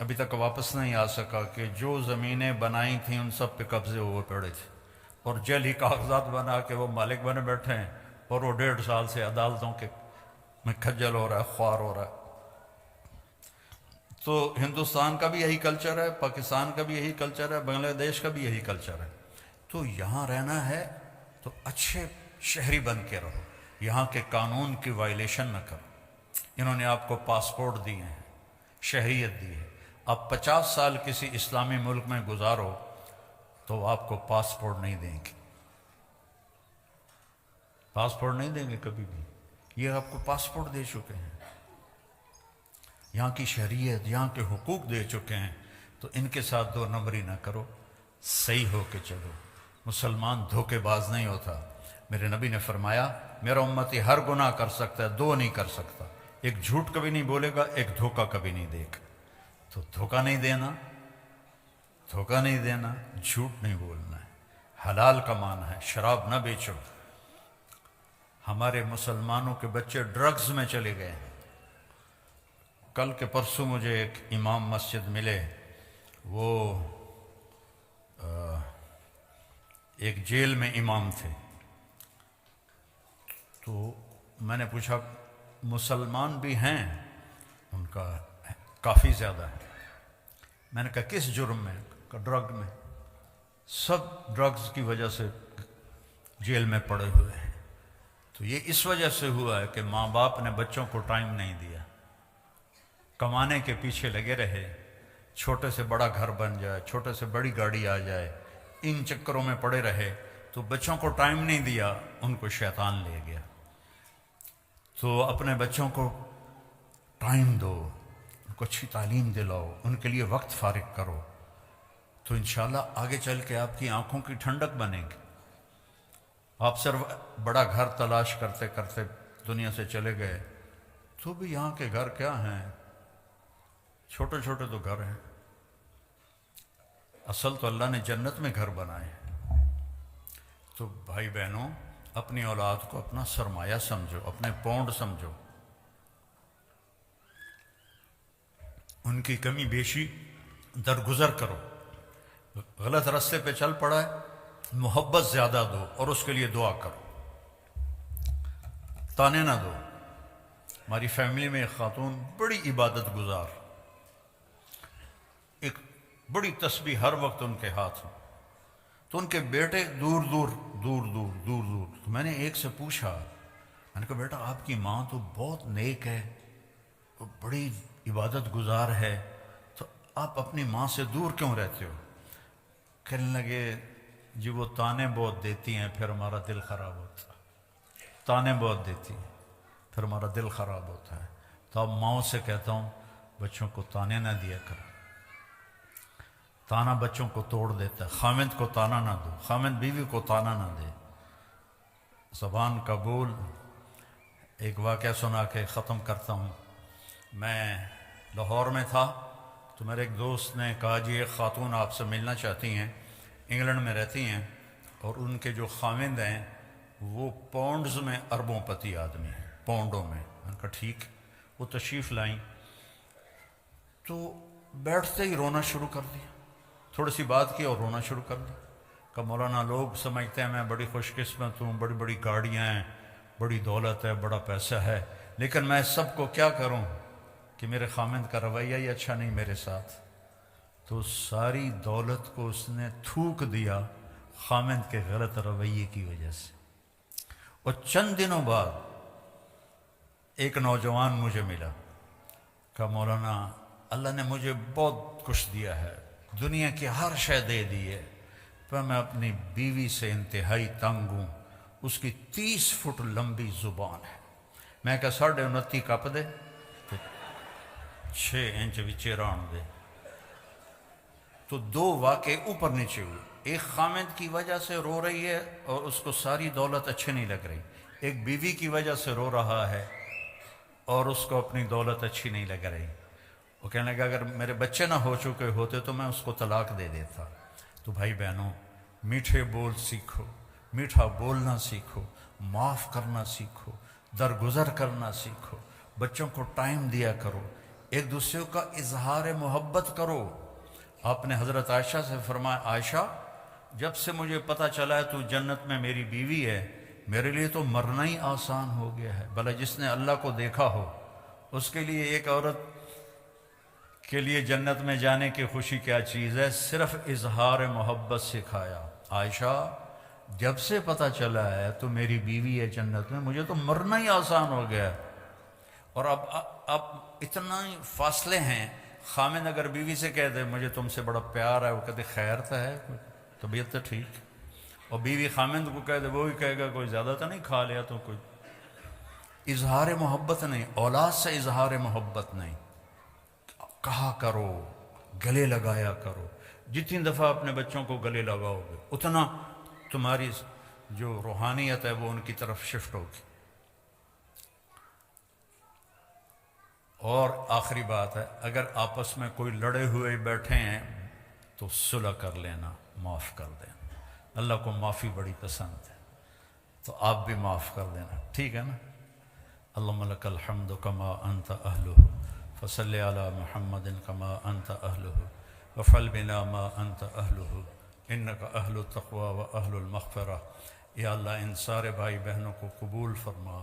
ابھی تک واپس نہیں آ سکا کہ جو زمینیں بنائی تھیں ان سب پہ قبضے ہوئے پڑے تھے، اور جعلی کاغذات بنا کے وہ مالک بنے بیٹھے ہیں، اور وہ 1.5 سال سے عدالتوں کے میں کھجل ہو رہا ہے، خوار ہو رہا ہے۔ تو ہندوستان کا بھی یہی کلچر ہے، پاکستان کا بھی یہی کلچر ہے، بنگلہ دیش کا بھی یہی کلچر ہے۔ تو یہاں رہنا ہے تو اچھے شہری بن کے رہو، یہاں کے قانون کی وائلیشن نہ کرو۔ انہوں نے آپ کو پاسپورٹ دیے ہیں، شہریت دی ہے، آپ 50 سال کسی اسلامی ملک میں گزارو تو وہ آپ کو پاسپورٹ نہیں دیں گے، پاسپورٹ نہیں دیں گے کبھی بھی، یہ آپ کو پاسپورٹ دے چکے ہیں، یہاں کی شہریت، یہاں کے حقوق دے چکے ہیں، تو ان کے ساتھ 2 نمبری نہ کرو، صحیح ہو کے چلو۔ مسلمان دھوکے باز نہیں ہوتا، میرے نبی نے فرمایا میرا امتی ہر گناہ کر سکتا ہے، 2 نہیں کر سکتا، ایک جھوٹ کبھی نہیں بولے گا، ایک دھوکہ کبھی نہیں دے گا۔ تو دھوکہ نہیں دینا، دھوکہ نہیں دینا، جھوٹ نہیں بولنا ہے، حلال کمانا ہے، شراب نہ بیچو۔ ہمارے مسلمانوں کے بچے ڈرگز میں چلے گئے ہیں۔ کل کے پرسوں مجھے ایک امام مسجد ملے، وہ ایک جیل میں امام تھے، تو میں نے پوچھا مسلمان بھی ہیں؟ ان کا کافی زیادہ ہے۔ میں نے کہا کس جرم میں؟ ڈرگ میں، سب ڈرگز کی وجہ سے جیل میں پڑے ہوئے ہیں۔ تو یہ اس وجہ سے ہوا ہے کہ ماں باپ نے بچوں کو ٹائم نہیں دیا، کمانے کے پیچھے لگے رہے، چھوٹے سے بڑا گھر بن جائے، چھوٹے سے بڑی گاڑی آ جائے، ان چکروں میں پڑے رہے، تو بچوں کو ٹائم نہیں دیا، ان کو شیطان لے گیا۔ تو اپنے بچوں کو ٹائم دو، ان کو اچھی تعلیم دلاؤ، ان کے لیے وقت فارغ کرو، تو انشاءاللہ آگے چل کے آپ کی آنکھوں کی ٹھنڈک بنے گی۔ آپ صرف بڑا گھر تلاش کرتے کرتے دنیا سے چلے گئے تو بھی یہاں کے گھر کیا ہیں، چھوٹے چھوٹے تو گھر ہیں، اصل تو اللہ نے جنت میں گھر بنائے ہیں۔ تو بھائی بہنوں، اپنی اولاد کو اپنا سرمایہ سمجھو، اپنے پونڈ سمجھو، ان کی کمی بیشی درگزر کرو۔ غلط راستے پہ چل پڑا ہے، محبت زیادہ دو اور اس کے لیے دعا کرو، تانے نہ دو۔ ہماری فیملی میں ایک خاتون بڑی عبادت گزار، ایک بڑی تسبیح ہر وقت ان کے ہاتھ میں، تو ان کے بیٹے دور دور دور دور دور دور۔ تو میں نے ایک سے پوچھا، میں نے کہا بیٹا آپ کی ماں تو بہت نیک ہے، وہ بڑی عبادت گزار ہے، تو آپ اپنی ماں سے دور کیوں رہتے ہو؟ کہنے لگے جی وہ تانے بہت دیتی ہیں، پھر ہمارا دل خراب ہوتا ہے، تانے بہت دیتی ہیں پھر ہمارا دل خراب ہوتا ہے۔ تو اب ماؤں سے کہتا ہوں بچوں کو تانے نہ دیا کرو، تانا بچوں کو توڑ دیتا ہے، خامد کو تانا نہ دو، خامد بیوی کو تانا نہ دے۔ زبان کا بول۔ ایک واقعہ سنا کے ختم کرتا ہوں۔ میں لاہور میں تھا تو میرے ایک دوست نے کہا جی ایک خاتون آپ سے ملنا چاہتی ہیں، انگلینڈ میں رہتی ہیں، اور ان کے جو خامد ہیں وہ پاؤنڈز میں اربوں پتی آدمی ہے، پاؤنڈوں میں۔ میں نے کہا ٹھیک۔ وہ تشریف لائیں تو بیٹھتے ہی رونا شروع کر دیا، تھوڑی سی بات کی اور رونا شروع کر دیا۔ کہ مولانا لوگ سمجھتے ہیں میں بڑی خوش قسمت ہوں، بڑی بڑی گاڑیاں ہیں، بڑی دولت ہے، بڑا پیسہ ہے، لیکن میں سب کو کیا کروں کہ میرے خامند کا رویہ ہی اچھا نہیں میرے ساتھ۔ تو ساری دولت کو اس نے تھوک دیا خامند کے غلط رویے کی وجہ سے۔ اور چند دنوں بعد ایک نوجوان مجھے ملا، کہ مولانا اللہ نے مجھے بہت کچھ دیا ہے، دنیا کی ہر شے دے دی ہے، پر میں اپنی بیوی سے انتہائی تنگ ہوں، اس کی 30 فٹ لمبی زبان ہے۔ میں کہا 29.5 کپ دے، 6 انچ وچے ران دے۔ تو 2 واقعے اوپر نیچے ہوئے، ایک خامد کی وجہ سے رو رہی ہے اور اس کو ساری دولت اچھی نہیں لگ رہی، ایک بیوی کی وجہ سے رو رہا ہے اور اس کو اپنی دولت اچھی نہیں لگ رہی۔ وہ کہنے لگا اگر میرے بچے نہ ہو چکے ہوتے تو میں اس کو طلاق دے دیتا۔ تو بھائی بہنوں، میٹھے بول سیکھو، میٹھا بولنا سیکھو، معاف کرنا سیکھو، درگزر کرنا سیکھو، بچوں کو ٹائم دیا کرو، ایک دوسرے کا اظہار محبت کرو۔ آپ نے حضرت عائشہ سے فرمایا عائشہ جب سے مجھے پتہ چلا ہے تو جنت میں میری بیوی ہے، میرے لیے تو مرنا ہی آسان ہو گیا ہے۔ بھلا جس نے اللہ کو دیکھا ہو اس کے لیے ایک عورت کے لیے جنت میں جانے کی خوشی کیا چیز ہے؟ صرف اظہار محبت سکھایا۔ عائشہ جب سے پتہ چلا ہے تو میری بیوی ہے جنت میں، مجھے تو مرنا ہی آسان ہو گیا ہے۔ اور اب اتنا ہی فاصلے ہیں، خامد اگر بیوی سے کہہ دے مجھے تم سے بڑا پیار ہے، وہ کہتے خیر تو ہے، طبیعت تو ٹھیک، اور بیوی خامد کو کہہ دے وہ بھی کہے گا کوئی زیادہ تو نہیں کھا لیا تو کوئی۔ اظہار محبت نہیں، اولاد سے اظہار محبت نہیں، کہا کرو، گلے لگایا کرو۔ جتنی دفعہ اپنے بچوں کو گلے لگاؤ گے اتنا تمہاری جو روحانیت ہے وہ ان کی طرف شفٹ ہوگی۔ اور آخری بات ہے، اگر آپس میں کوئی لڑے ہوئے بیٹھے ہیں تو صلح کر لینا، معاف کر دینا۔ اللہ کو معافی بڑی پسند ہے، تو آپ بھی معاف کر دینا، ٹھیک ہے نا؟ اللہم لک الحمد کما انت اہلہ فصلی علی محمد کما انت اہلہ وفعل بنا ما انت اہلہ انک اہل التقوی و اہل المغفرہ۔ یا اللہ ان سارے بھائی بہنوں کو قبول فرما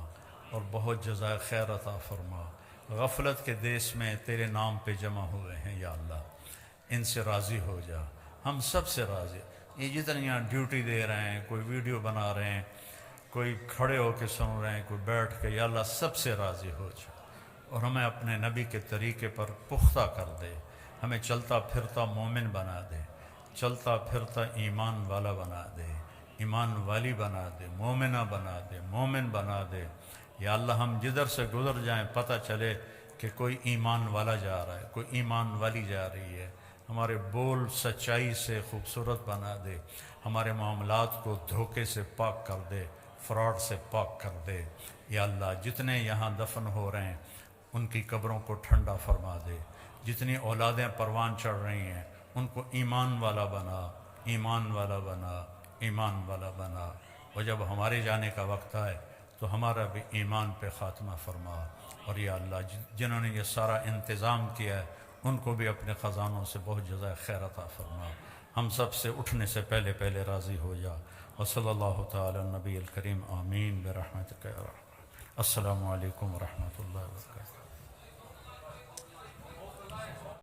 اور بہت جزائے خیر عطا فرما۔ غفلت کے دیس میں تیرے نام پہ جمع ہوئے ہیں یا اللہ، ان سے راضی ہو جا، ہم سب سے راضی۔ یہ جتنے یہاں ڈیوٹی دے رہے ہیں، کوئی ویڈیو بنا رہے ہیں، کوئی کھڑے ہو کے سن رہے ہیں، کوئی بیٹھ کے، یا اللہ سب سے راضی ہو جا اور ہمیں اپنے نبی کے طریقے پر پختہ کر دے، ہمیں چلتا پھرتا مومن بنا دے، چلتا پھرتا ایمان والا بنا دے، ایمان والی بنا دے، مومنہ بنا دے، مومن بنا دے۔ یا اللہ ہم جدھر سے گزر جائیں پتہ چلے کہ کوئی ایمان والا جا رہا ہے، کوئی ایمان والی جا رہی ہے۔ ہمارے بول سچائی سے خوبصورت بنا دے، ہمارے معاملات کو دھوکے سے پاک کر دے، فراڈ سے پاک کر دے۔ یا اللہ جتنے یہاں دفن ہو رہے ہیں ان کی قبروں کو ٹھنڈا فرما دے، جتنی اولادیں پروان چڑھ رہی ہیں ان کو ایمان والا بنا، ایمان والا بنا، ایمان والا بنا۔ اور جب ہمارے جانے کا وقت آئے تو ہمارا بھی ایمان پہ خاتمہ فرما۔ اور یا اللہ جنہوں نے یہ سارا انتظام کیا ہے ان کو بھی اپنے خزانوں سے بہت جزائے خیر عطا فرما۔ ہم سب سے اٹھنے سے پہلے پہلے راضی ہو جا۔ وصلی اللہ تعالی النبی الکریم، آمین برحمتک یا رحمۃ۔ السلام علیکم ورحمۃ اللہ وبرکاتہ۔